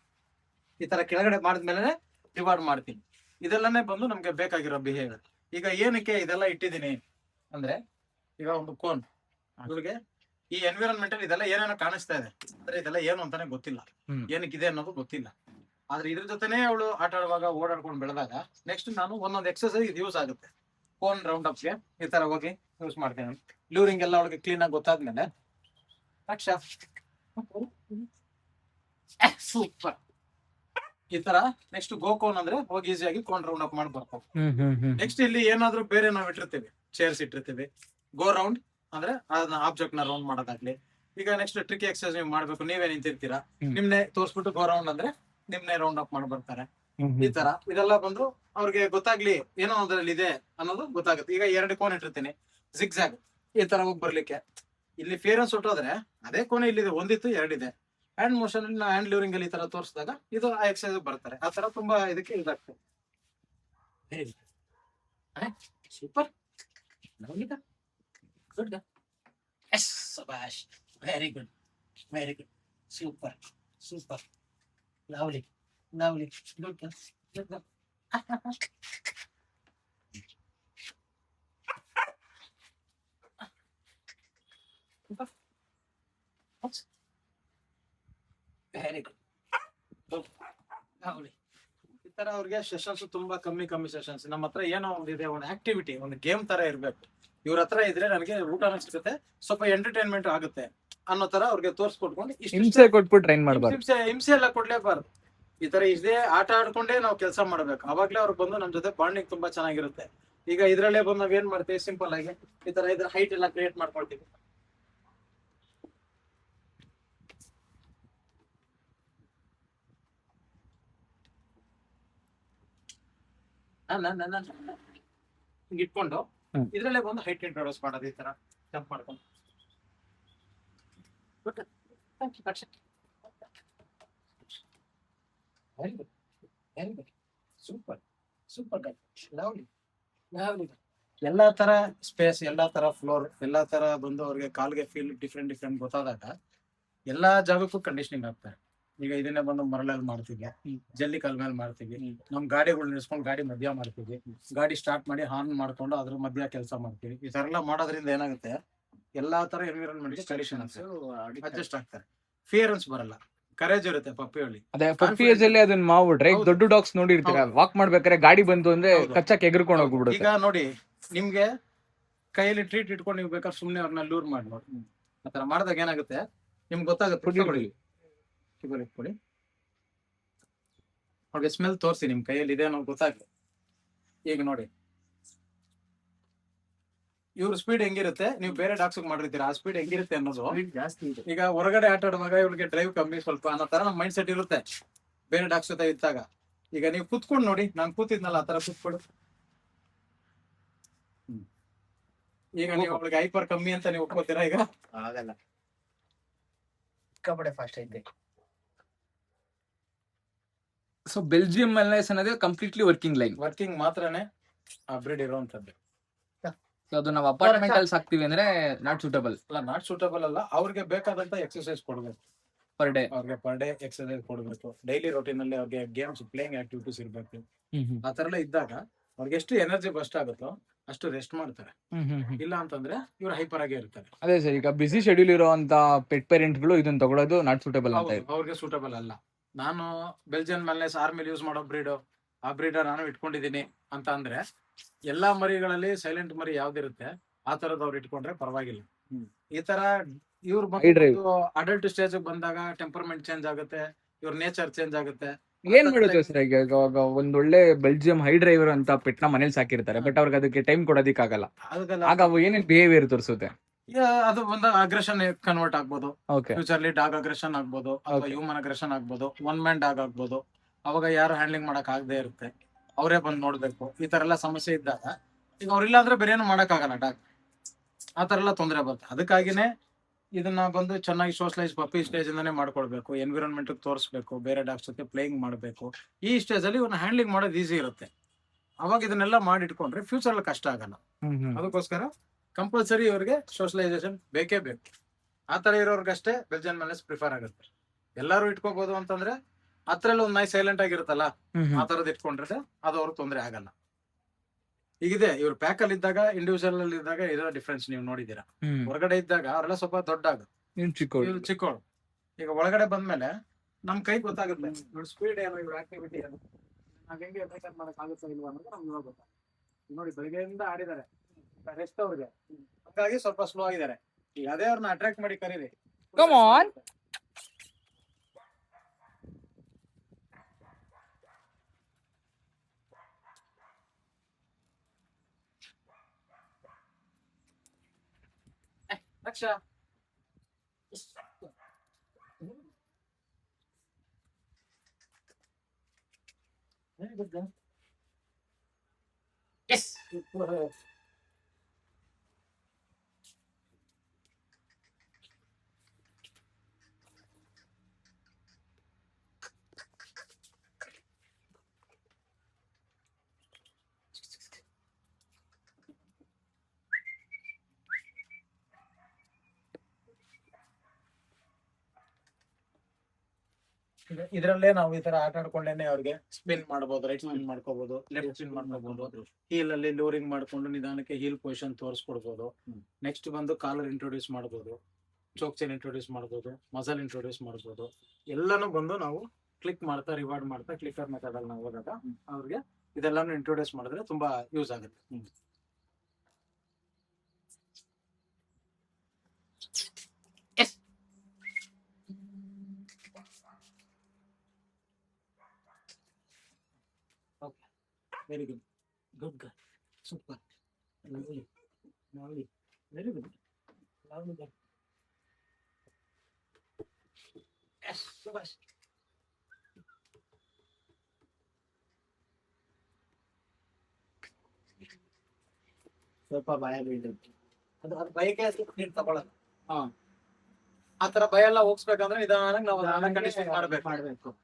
ಈ ತರ ಕೆಳಗಡೆ ಮಾಡಿದ್ಮೇಲೆ ರಿವಾರ್ಡ್ ಮಾಡ್ತೀನಿ. ಇದೆಲ್ಲಾನೇ ಬಂದು ನಮ್ಗೆ ಬೇಕಾಗಿರೋ ಬಿಹೇವಿಯರ್. ಈಗ ಏನಕ್ಕೆ ಇದೆಲ್ಲ ಇಟ್ಟಿದ್ದೀನಿ ಅಂದ್ರೆ, ಈಗ ಒಂದು ಕೋನ್ ಇವ್ರಿಗೆ ಈ ಎನ್ವಿರಾನ್ಮೆಂಟ್ ಅಲ್ಲಿ ಇದೆಲ್ಲ ಏನೇನೋ ಕಾಣಿಸ್ತಾ ಇದೆ, ಅಂದ್ರೆ ಇದೆಲ್ಲ ಏನು ಅಂತಾನೆ ಗೊತ್ತಿಲ್ಲ, ಏನಕ್ಕಿದೆ ಅನ್ನೋದು ಗೊತ್ತಿಲ್ಲ. ಆದ್ರೆ ಇದ್ರ ಜೊತೆನೆ ಅವಳು ಆಟ ಆಡುವಾಗ ಓಡಾಡ್ಕೊಂಡು ಬೆಳೆದಾಗ ನೆಕ್ಸ್ಟ್ ನಾನು ಒಂದೊಂದು ಎಕ್ಸರ್ಸೈಸ್ ಇದು ಯೂಸ್ ಆಗುತ್ತೆ. ಕೋನ್ ರೌಂಡ್ ಅಪ್ಗೆ ಈ ತರ ಹೋಗಿ ಯೂಸ್ ಮಾಡ್ತೇನೆ. ಲೂರಿಂಗ್ ಎಲ್ಲ ಅವಳಿಗೆ ಕ್ಲೀನ್ ಆಗಿ ಗೊತ್ತಾದ್ಮೇಲೆ ರಕ್ಷಾ ಸೂಪರ್, ಈ ತರ ನೆಕ್ಸ್ಟ್ ಗೋ ಕೋನ್ ಅಂದ್ರೆ ಹೋಗಿ ಈಸಿಯಾಗಿ ಕೋನ್ ರೌಂಡ್ ಅಪ್ ಮಾಡಿ ಬರ್ತಾರೆ. ನೆಕ್ಸ್ಟ್ ಇಲ್ಲಿ ಏನಾದ್ರು ಬೇರೆ ನಾವ್ ಇಟ್ಟಿರ್ತೀವಿ, ಚೇರ್ಸ್ ಇಟ್ಟಿರ್ತೀವಿ. ಗೋ ರೌಂಡ್ ಅಂದ್ರೆ ಅದನ್ನ ಆಬ್ಜೆಕ್ಟ್ ನ ರೌಂಡ್ ಮಾಡೋದಾಗ್ಲಿ. ಈಗ ನೆಕ್ಸ್ಟ್ ಟ್ರಿಕ್ ಎಕ್ಸರ್ಸೈಸ್ ನೀವು ಮಾಡ್ಬೇಕು, ನೀವೇ ನಿಂತಿರ್ತೀರಾ, ನಿಮ್ನೆ ತೋರ್ಸ್ಬಿಟ್ಟು ಗೋ ರೌಂಡ್ ಅಂದ್ರೆ ನಿಮ್ನೆ ರೌಂಡ್ ಅಪ್ ಮಾಡಿ ಬರ್ತಾರೆ. ಈ ತರ ಇದೆಲ್ಲ ಬಂದು ಅವ್ರಿಗೆ ಗೊತ್ತಾಗ್ಲಿ ಏನೋ ಅದ್ರಲ್ಲಿ ಇದೆ ಅನ್ನೋದು ಗೊತ್ತಾಗುತ್ತೆ. ಈಗ 2 ಕೋನ್ ಇಟ್ಟಿರ್ತೀನಿ, ಜಿಗ್ಜಾಗ್ ಈ ತರ ಹೋಗಿ ಬರ್ಲಿಕ್ಕೆ. ಇಲ್ಲಿ ಫೇರನ್ಸ್ ಹೊಟ್ಟೋದ್ರೆ ಅದೇ ಕೋಣೆ ಇಲ್ಲಿದೆ, ಒಂದಿತ್ತು 2 ಇದೆ. ಹ್ಯಾಂಡ್ ಮೋಷನ್ ಅಲ್ಲಿ ಹ್ಯಾಂಡ್ ಲ್ಯೂರಿಂಗ್ ಅಲ್ಲಿ ಈ ತರ ತೋರಿಸಿದಾಗ ಇದು ಆ ಎಕ್ಸರ್ಸೈಸ್ ಬರ್ತಾರೆ. ಆ ತರ ತುಂಬಾ ಇದಕ್ಕೆ ಇದಾಗ್ತದೆ. ಸೂಪರ್, ಗುಡ್, ಎಸ್, ಸಬಾಷ್, very good, very good, super super, lovely lovely, good girl, good girl. Very good, lovely. ಈ ತರ ಅವ್ರಿಗೆ ಸೆಷನ್ಸ್ ತುಂಬಾ ಕಮ್ಮಿ ಸೆಷನ್ಸ್. ನಮ್ಮ ಹತ್ರ ಏನೋ ಒಂದಿದೆ, ಒಂದು ಆಕ್ಟಿವಿಟಿ, ಒಂದು ಗೇಮ್ ತರ ಇರ್ಬೇಕು. ಇವ್ರ ಹತ್ರ ಇದ್ರೆ ನನಗೆ ಊಟನೂ ಸಿಗುತ್ತೆ, ಸ್ವಲ್ಪ ಎಂಟರ್ಟೈನ್ಮೆಂಟ್ ಆಗುತ್ತೆ ಅನ್ನೋ ತರ ಅವ್ರಿಗೆ ತೋರ್ಸ್ಕೊಟ್ಕೊಂಡು ಹಿಂಸೆ ಕೊಟ್ಬಿಟ್ಟು ಟ್ರೈನ್ ಮಾಡಬಾರ್ದು. ಹಿಂಸೆ ಎಲ್ಲ ಕೊಡ್ಲೇಬಾರ್ದು. ಈ ತರ ಇದೇ ಆಟ ಆಡ್ಕೊಂಡೇ ನಾವು ಕೆಲಸ ಮಾಡ್ಬೇಕು. ಅವಾಗ್ಲೇ ಅವ್ರು ಬಂದು ನಮ್ ಜೊತೆ ಬಾಂಡಿಂಗ್ ತುಂಬಾ ಚೆನ್ನಾಗಿರುತ್ತೆ. ಈಗ ಇದ್ರಲ್ಲೇ ಬಂದು ನಾವ್ ಏನ್ ಮಾಡ್ತೀವಿ, ಸಿಂಪಲ್ ಆಗಿ ಈ ತರ ಇದ್ರ ಹೈಟ್ ಎಲ್ಲ ಕ್ರಿಯೇಟ್ ಮಾಡ್ಕೊಳ್ತೀವಿ. ಇಟ್ಕೊಂಡು ಇದ್ರಲ್ಲೇ ಬಂದು ಹೈಟ್ ಇಂಟ್ರೊಡ್ಯೂಸ್ ಮಾಡೋದು, ಈ ತರ ಜಂಪ್ ಮಾಡ್ಕೊಂಡು. Very good, very good, super super girl, lovely lovely. ಎಲ್ಲಾ ತರ ಸ್ಪೇಸ್, ಎಲ್ಲಾ ತರ ಫ್ಲೋರ್, ಎಲ್ಲಾ ತರ ಬಂದು ಅವ್ರಿಗೆ ಕಾಲ್ಗೆ ಫೀಲ್ ಡಿಫ್ರೆಂಟ್ ಗೊತ್ತಾದಾಗ ಎಲ್ಲಾ ಜಾಗಕ್ಕೂ ಕಂಡೀಷನಿಂಗ್ ಆಗ್ತಾರೆ. ಈಗ ಇದನ್ನೇ ಬಂದು ಮರಳಲ್ಲಿ ಮಾಡ್ತೀವಿ, ಜಲ್ಲಿ ಕಲ್ ಮೇಲೆ ಮಾಡ್ತೀವಿ, ನಮ್ ಗಾಡಿಗಳು ನಿಲ್ಸ್ಕೊಂಡು ಗಾಡಿ ಮಧ್ಯ ಮಾಡ್ತೀವಿ, ಗಾಡಿ ಸ್ಟಾರ್ಟ್ ಮಾಡಿ ಹಾರ್ನ್ ಮಾಡ್ಕೊಂಡು ಅದ್ರ ಮಧ್ಯ ಕೆಲಸ ಮಾಡ್ತೀವಿ. ಈ ತರ ಎಲ್ಲ ಮಾಡೋದ್ರಿಂದ ಏನಾಗುತ್ತೆ, ಎಲ್ಲಾ ತರ ಎನ್ವಿರಾನ್ಮೆಂಟ್ ಕಂಡೀಷನ್ಸ್ ಅಡ್ಜಸ್ಟ್ ಆಗ್ತಾರೆ. ಫಿಯರೆನ್ಸ್ ಬರಲ್ಲ, ಕರೇಜ್ ಇರುತ್ತೆ ಪಪ್ಪಿಯಲ್ಲಿ. ಅದೇ ಪಪ್ಪಿ ಏಜ್ ಅಲ್ಲಿ ಅದನ್ನ ಮಾಡ್ಬಿಟ್ರೆ, ಈಗ ದೊಡ್ಡ ಡಾಗ್ಸ್ ನೋಡಿರ್ತೀರ, ವಾಕ್ ಮಾಡ್ಬೇಕಾದ್ರೆ ಗಾಡಿ ಬಂತು ಅಂದ್ರೆ ಕಚ್ಚಕ್ ಎಗರ್ಕೊಂಡು ಹೋಗ್ಬಿಡುತ್ತೆ. ಈಗ ನೋಡಿ, ನಿಮ್ಗೆ ಕೈಯಲ್ಲಿ ಟ್ರೀಟ್ ಇಟ್ಕೊಂಡು ನೀವು ಬೇಕಾದ್ರೆ ಸುಮ್ನೆ ಅವ್ರನ್ನ ಲೂರ್ ಮಾಡಿ ನೋಡಿ. ಆತರ ಮಾಡಿದಾಗ ಏನಾಗುತ್ತೆ ನಿಮ್ಗೆ ಗೊತ್ತಾಗುತ್ತೆ. ಕೊಡಿ ಅವ್ರಿಗೆ ಸ್ಮೆಲ್ ತೋರಿಸಿ, ನಿಮ್ ಕೈಯಲ್ಲಿ ಇದೆ ಅನ್ನೋದು ಗೊತ್ತಾಗ್ಲಿ. ಈಗ ನೋಡಿ ಇವ್ರ ಸ್ಪೀಡ್ ಹೆಂಗಿರುತ್ತೆ, ನೀವು ಬೇರೆ ಡಾಗ್ಸ್ ಮಾಡಿರ್ತೀರಾ, ಆ ಸ್ಪೀಡ್ ಹೆಂಗಿರುತ್ತೆ ಅನ್ನೋದು ಜಾಸ್ತಿ ಇದೆ. ಈಗ ಹೊರಗಡೆ ಆಟ ಆಡುವಾಗ ಇವ್ರಿಗೆ ಡ್ರೈವ್ ಕಮ್ಮಿ ಸ್ವಲ್ಪ ಅನ್ನೋ ತರ ನಮ್ ಮೈಂಡ್ ಸೆಟ್ ಇರುತ್ತೆ ಬೇರೆ ಡಾಗ್ಸ್ ಜೊತೆ ಇದ್ದಾಗ. ಈಗ ನೀವು ಕೂತ್ಕೊಂಡು ನೋಡಿ, ನಾನು ಕೂತಿದ್ನಲ್ಲ ಆ ತರ ಕೂತ್ಕೊಡು. ಈಗ ನೀವು ಅವ್ಳಿಗೆ ಹೈಪರ್ ಕಮ್ಮಿ ಅಂತ ನೀವು ಒಪ್ಕೋತೀರಾ? ಈಗ ಆಗಲ್ಲ, ಸಿಕ್ಕಾಪಟ್ಟೆ ಫಾಸ್ಟ್ ಐತೆ. ಸೊ ಬೆಲ್ಜಿಯಂ ಮೆಲ್ನೈಸ್ ಅನ್ನೋದು ಕಂಪ್ಲೀಟ್ಲಿ ವರ್ಕಿಂಗ್ ಲೈನ್, ವರ್ಕಿಂಗ್ ಮಾತ್ರನೇ ಆ ಬ್ರೀಡ್ ಇರುವಂತದ್ದು. ಅದು ನಾವು ಅಪಾರ್ಟ್ಮೆಂಟ್ ಅಲ್ಲಿ ಸಾಕ್ತಿವಿ ಅಂದ್ರೆ ನಾಟ್ ಸೂಟಬಲ್ ಅಲ್ಲ, ನಾಟ್ ಸೂಟಬಲ್ ಅಲ್ಲ. ಅವ್ರಿಗೆ ಬೇಕಾದಂತ ಎಕ್ಸರ್ಸೈಸ್ ಕೊಡ್ಬೇಕು ಪರ್ ಡೇ. ಅವ್ರಿಗೆ ಪರ್ ಡೇ ಎಕ್ಸರ್ಸೈಸ್ ಕೊಡ್ಬೇಕು. ಡೈಲಿ ರೊಟೀನ್ ಅಲ್ಲಿ ಅವ್ರಿಗೆ ಗೇಮ್ಸ್ ಪ್ಲೇಯಿಂಗ್ ಆಕ್ಟಿವಿಟೀಸ್ ಇರ್ಬೇಕು. ಆ ತರ ಎಲ್ಲ ಇದ್ದಾಗ ಅವ್ರಿಗೆ ಎಷ್ಟು ಎನರ್ಜಿ ಬಸ್ಟ್ ಆಗುತ್ತೋ ಅಷ್ಟು ರೆಸ್ಟ್ ಮಾಡ್ತಾರೆ. ಇಲ್ಲ ಅಂತಂದ್ರೆ ಇವ್ರು ಹೈಪರ್ ಆಗೇ ಇರ್ತಾರೆ. ಅದೇ ಸರ್, ಈಗ ಬಿಸಿ ಶೆಡ್ಯೂಲ್ ಇರುವಂತ ಪೆಟ್ ಪೇರೆಂಟ್ ಗಳು ಇದನ್ನ ತಗೊಳ್ಳೋದು ನಾಟ್ ಸೂಟಬಲ್ ಅಂತ ಇದೆ. ಅವ್ರಿಗೆ ಸೂಟಬಲ್ ಅಲ್ಲ. ನಾನು ಬೆಲ್ಜಿಯನ್ ಮೆಲ್ನೆಸ್ ಆರ್ಮಿಲಿ ಯೂಸ್ ಮಾಡೋ ಬ್ರೀಡ್, ಆ ಬ್ರೀಡ್ ನಾನು ಇಟ್ಕೊಂಡಿದೀನಿ ಅಂತ ಅಂದ್ರೆ, ಎಲ್ಲಾ ಮರಿಗಳಲ್ಲಿ ಸೈಲೆಂಟ್ ಮರಿ ಯಾವ್ದಿರುತ್ತೆ ಆ ತರದ್ ಅವ್ರು ಇಟ್ಕೊಂಡ್ರೆ ಪರವಾಗಿಲ್ಲ. ಈ ತರ ಇವ್ರು ಅಡಲ್ಟ್ ಸ್ಟೇಜ್ ಬಂದಾಗ ಟೆಂಪರ್ಮೆಂಟ್ ಚೇಂಜ್ ಆಗುತ್ತೆ, ಇವ್ರ ನೇಚರ್ ಚೇಂಜ್ ಆಗುತ್ತೆ. ಏನ್ ಮಾಡುತ್ತೆ ಸರ್, ಈಗ ಒಂದ್ ಒಳ್ಳೆ ಬೆಲ್ಜಿಯಂ ಹೈ ಡ್ರೈವರ್ ಅಂತ ಪೆಟ್ ನ ಮನೇಲಿ ಸಾಕಿರ್ತಾರೆ, ಬಟ್ ಅವ್ರಿಗೆ ಅದಕ್ಕೆ ಟೈಮ್ ಕೊಡೋದಿಕ್ಕಾಗಲ್ಲ. ಆಗ ಅವು ಏನೇನ್ ಬಿಹೇವಿಯರ್ ತೋರಿಸುತ್ತೆ? ಅದು ಬಂದಾಗ ಅಗ್ರೆಷನ್ ಕನ್ವರ್ಟ್ ಆಗ್ಬೋದು. ಓಕೆ, ಫ್ಯೂಚರ್ಲಿ ಡಾಗ್ ಅಗ್ರೆಷನ್ ಆಗ್ಬೋದು, ಅಥವಾ ಹ್ಯೂಮನ್ ಅಗ್ರೆಷನ್ ಆಗ್ಬೋದು, ಒನ್ ಮ್ಯಾನ್ ಡಾಗ್ ಆಗ್ಬೋದು. ಅವಾಗ ಯಾರು ಹ್ಯಾಂಡ್ಲಿಂಗ್ ಮಾಡಕ್ ಆಗದೆ ಇರುತ್ತೆ, ಅವರೇ ಬಂದು ನೋಡ್ಬೇಕು. ಈ ತರ ಎಲ್ಲ ಸಮಸ್ಯೆ ಇದ್ದಾಗ ಈಗ ಅವ್ರಿಲ್ಲ ಅಂದ್ರೆ ಬೇರೆ ಏನು ಮಾಡಕ್ ಆಗಲ್ಲ ಡಾಗ್. ಆ ತರ ಎಲ್ಲ ತೊಂದರೆ ಬರುತ್ತೆ. ಅದಕ್ಕಾಗಿನೇ ಇದನ್ನ ಬಂದು ಚೆನ್ನಾಗಿ ಸೋಷಲೈಸ್ ಪಪ್ಪಿ ಸ್ಟೇಜ್ ಇಂದಾನೆ ಮಾಡ್ಕೊಳ್ಬೇಕು. ಎನ್ವಿರಾನ್ಮೆಂಟ್ ತೋರಿಸ್ಬೇಕು, ಬೇರೆ ಡಾಗ್ಸ್ ಜೊತೆ ಪ್ಲೇಯಿಂಗ್ ಮಾಡಬೇಕು. ಈ ಸ್ಟೇಜ್ ಅಲ್ಲಿ ಇವನ್ನ ಹ್ಯಾಂಡ್ಲಿಂಗ್ ಮಾಡೋದು ಈಸಿ ಇರುತ್ತೆ. ಅವಾಗ ಇದನ್ನೆಲ್ಲ ಮಾಡಿಟ್ಕೊಂಡ್ರೆ ಫ್ಯೂಚರ್ ಅಲ್ಲಿ ಕಷ್ಟ ಆಗಲ್ಲ. ಅದಕ್ಕೋಸ್ಕರ ಕಂಪಲ್ಸರಿ ಇವ್ರಿಗೆ ಸೋಷಲೈಸೇಷನ್ ಬೇಕೇ ಬೇಕು. ಆ ತರ ಇರೋರ್ಗಷ್ಟೇ ಬೆಲ್ಜಿಯನ್ ಮೆಲ್ನೆಸ್ ಪ್ರಿಫರ್ ಆಗುತ್ತೆ. ಎಲ್ಲಾರು ಇಟ್ಕೋಬಹುದು ಅಂತಂದ್ರೆ ಅದ್ರಲ್ಲಿ ಒಂದ್ ನಾಯಿ ಸೈಲೆಂಟ್ ಆಗಿರುತ್ತಲ್ಲ, ಆ ತರದ್ ಇಟ್ಕೊಂಡ್ರೆ ಅದು ಅವ್ರಿಗೆ ತೊಂದರೆ ಆಗಲ್ಲ. ಈಗಿದೆ ಇವ್ರು ಪ್ಯಾಕ್ ಅಲ್ಲಿ ಇದ್ದಾಗ, ಇಂಡಿವಿಜುವಲ್ ಅಲ್ಲಿ ಇದ್ದಾಗ ಇರೋ ಡಿಫ್ರೆನ್ಸ್ ನೀವು ನೋಡಿದೀರಾ. ಹೊರಗಡೆ ಇದ್ದಾಗ ಅವರೆಲ್ಲ ಸ್ವಲ್ಪ ದೊಡ್ಡ ಇವ್ರು ಚಿಕ್ಕವಳು. ಈಗ ಒಳಗಡೆ ಬಂದ್ಮೇಲೆ ನಮ್ ಕೈ ಗೊತ್ತಾಗುತ್ತೆ ಇವ್ರ ಸ್ಪೀಡ್ ಏನು, ಇವ್ರ ಆಕ್ಟಿವಿಟಿ ಏನು, ನಾವ್ ಹೆಂಗೆ ಮೇಕಪ್ ಮಾಡಕ್ ಆಗುತ್ತಾ ಇಲ್ವಾ ಅನ್ನೋದು ನಮ್ಗೆ ಗೊತ್ತಾಗುತ್ತೆ. ನೋಡಿ ಬೆಳಗ್ಗೆಯಿಂದ ಆಡಿದ್ದಾರೆ, ರೆಸ್ಟ್ ಅವ್ರಿಗೆ, ಹಾಗಾಗಿ ಸ್ವಲ್ಪ ಸ್ಲೋ ಆಗಿದ್ದಾರೆ. ಈಗ ಅದೇ ಅವ್ರನ್ನ ಅಟ್ರಾಕ್ಟ್ ಮಾಡಿ ಕರೀರಿ. Come on. Aksha. Very good girl. Yes. ಇದರಲ್ಲೇ ನಾವು ಈ ತರ ಆಟ ಆಡ್ಕೊಂಡೇನೆ ಅವ್ರಿಗೆ ಸ್ಪಿನ್ ಮಾಡಬಹುದು, ರೈಟ್ ಸ್ಪಿನ್ ಮಾಡ್ಕೋಬಹುದು, ಲೆಫ್ಟ್ ಸ್ಪಿನ್ ಮಾಡ್ಕೋಬಹುದು. ಹೀಲ್ ಅಲ್ಲಿ ಲೋರಿಂಗ್ ಮಾಡ್ಕೊಂಡು ನಿಧಾನಕ್ಕೆ ಹೀಲ್ ಪೊಸಿಷನ್ ತೋರಿಸ್ಕೊಡ್ಬೋದು. ನೆಕ್ಸ್ಟ್ ಬಂದು ಕಾಲರ್ ಇಂಟ್ರೊಡ್ಯೂಸ್ ಮಾಡಬಹುದು, ಚೋಕ್ ಚೈನ್ ಇಂಟ್ರೊಡ್ಯೂಸ್ ಮಾಡಬಹುದು, ಮಸಲ್ ಇಂಟ್ರೊಡ್ಯೂಸ್ ಮಾಡಬಹುದು. ಎಲ್ಲಾನು ಬಂದು ನಾವು ಕ್ಲಿಕ್ ಮಾಡ್ತಾ ರಿವಾರ್ಡ್ ಮಾಡ್ತಾ ಕ್ಲಿಕರ್ ಮೆಥಡ್ ಅಲ್ಲಿ ನಾವು ಹೋದಾಗ ಅವ್ರಿಗೆ ಇದೆಲ್ಲಾನು ಇಂಟ್ರೊಡ್ಯೂಸ್ ಮಾಡಿದ್ರೆ ತುಂಬಾ ಯೂಸ್ ಆಗುತ್ತೆ. Very good. Good girl. Super. Lovely. Lovely. Very good. Lovely girl. Yes, Subhash. ಸ್ವಲ್ಪ ಭಯ ಬೀಳ್ತೈತಿ. ಅದು ಭಯಕ್ಕೆ ನೀರು ತಗೊಳಲ್ಲ. ಆ ತರ ಭಯ ಎಲ್ಲ ಹೋಗ್ಸ್ಬೇಕಂದ್ರೆ ನಿಧಾನಕ್ಕೆ ನಾವು ಕಂಡೀಷನ್ ಮಾಡ್ಬೇಕು.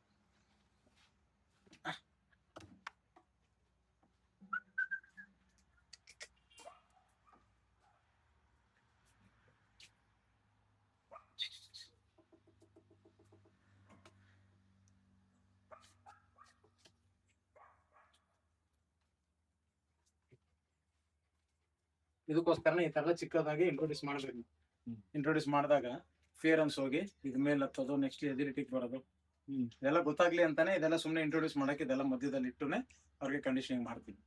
ಇದಕ್ಕೋಸ್ಕರನೇ ಈ ತರ ಚಿಕ್ಕದಾಗಿ ಇಂಟ್ರೊಡ್ಯೂಸ್ ಮಾಡ್ಬೇಕು. ಇಂಟ್ರೊಡ್ಯೂಸ್ ಮಾಡಿದಾಗ ಫಿಯರೆನ್ಸ್ ಹೋಗಿ ಇದ್ ಮೇಲೆ ಹತ್ತೋದು, ನೆಕ್ಸ್ಟ್ ಎದಿರಿಟಿಗೆ ಬರೋದು, ಇದೆಲ್ಲ ಗೊತ್ತಾಗ್ಲಿ ಅಂತಾನೆ ಇದೆಲ್ಲ ಸುಮ್ಮನೆ ಇಂಟ್ರೊಡ್ಯೂಸ್ ಮಾಡಕ್ಕೆ ಇದೆಲ್ಲ ಮಧ್ಯದಲ್ಲಿ ಇಟ್ಟುನೆ ಅವ್ರಿಗೆ ಕಂಡೀಷನಿಂಗ್ ಮಾಡ್ತೀವಿ.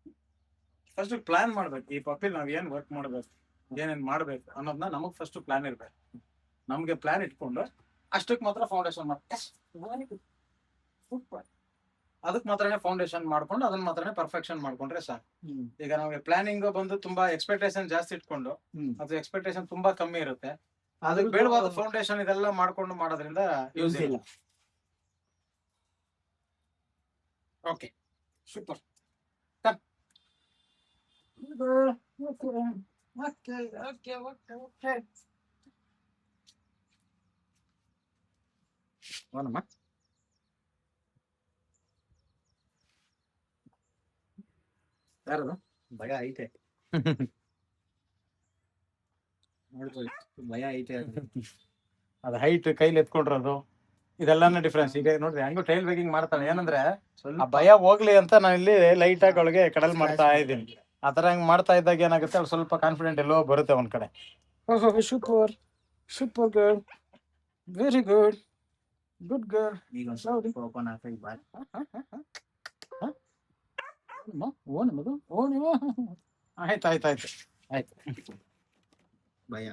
ಫಸ್ಟ್ ಪ್ಲಾನ್ ಮಾಡ್ಬೇಕು, ಈ ಪಪ್ಪಿ ನಾವ್ ಏನ್ ವರ್ಕ್ ಮಾಡ್ಬೇಕು, ಏನೇನ್ ಮಾಡ್ಬೇಕು ಅನ್ನೋದನ್ನ ನಮಗ್ ಫಸ್ಟ್ ಪ್ಲಾನ್ ಇರ್ಬೇಕು. ನಮ್ಗೆ ಪ್ಲಾನ್ ಇಟ್ಕೊಂಡು ಅಷ್ಟಕ್ಕೆ ಮಾತ್ರ ಫೌಂಡೇಶನ್ ಅದಕ್ಕೆ ಮಾತ್ರನೇ ಫೌಂಡೇಶನ್ ಮಾಡ್ಕೊಂಡು ಅದನ್ನ ಮಾತ್ರನೇ ಪರ್ಫೆಕ್ಷನ್ ಮಾಡ್ಕೊಂಡ್ರೆ ಸಾಕು. ಈಗ ನಮಗೆ ಪ್ಲಾನಿಂಗ್ ಬಂದು ತುಂಬಾ ಎಕ್ಸ್ಪೆಕ್ಟೇಷನ್ ಜಾಸ್ತಿ ಇಟ್ಕೊಂಡು ಅದು ಎಕ್ಸ್ಪೆಕ್ಟೇಷನ್ ತುಂಬಾ ಕಮ್ಮಿ ಇರುತ್ತೆ. ಅದಕ್ಕೆ ಬೇಡವಾದ ಫೌಂಡೇಶನ್ ಇದೆಲ್ಲ ಮಾಡ್ಕೊಂಡು ಮಾಡೋದ್ರಿಂದ ಯೂಸ್ ಇಲ್ಲ. Okay, super. ಹೋನಮ್ಮ. ಯಾರದು? ಭಯ ಐತೆ, ನೋಡ್ಕೊಳ್ಳಿ, ಭಯ ಐತೆ. ಅದು ಹೈಟ್ ಕೈಲಿ ಎತ್ಕೊಂಡಿರೋದು ಇದೆಲ್ಲಾನು ಡಿಫ್ರೆನ್ಸ್. ಈಗ ನೋಡ್ರಿ ಹಂಗೂ ಟೈಲ್ ಬೇಕಿಂಗ್ ಮಾಡ್ತಾನೆ, ಏನಂದ್ರೆ ಆ ಭಯ ಹೋಗ್ಲಿ ಅಂತ ನಾನು ಇಲ್ಲಿ ಲೈಟ್ ಆಗಿ ಅವಳಿಗೆ ಕಡಲ್ ಮಾಡ್ತಾ ಇದ್ದೀನಿ. ಆತರ ಹಂಗ್ ಮಾಡ್ತಾ ಇದ್ದಾಗ ಏನಾಗುತ್ತೆ, ಅವ್ಳು ಸ್ವಲ್ಪ ಕಾನ್ಫಿಡೆಂಟ್ ಎಲ್ಲೋ ಬರುತ್ತೆ ಒಂದ್ ಕಡೆ. Super super girl, very good, good girl. ಈಗ ಒಂದ್ ಸ್ವಲ್ಪ ಓಪನ್ ಆಗ್ತದೆ ಬಾಯ್. ಆಯ್ತು ಆಯ್ತು ಆಯ್ತು ಆಯ್ತು. ಭಯ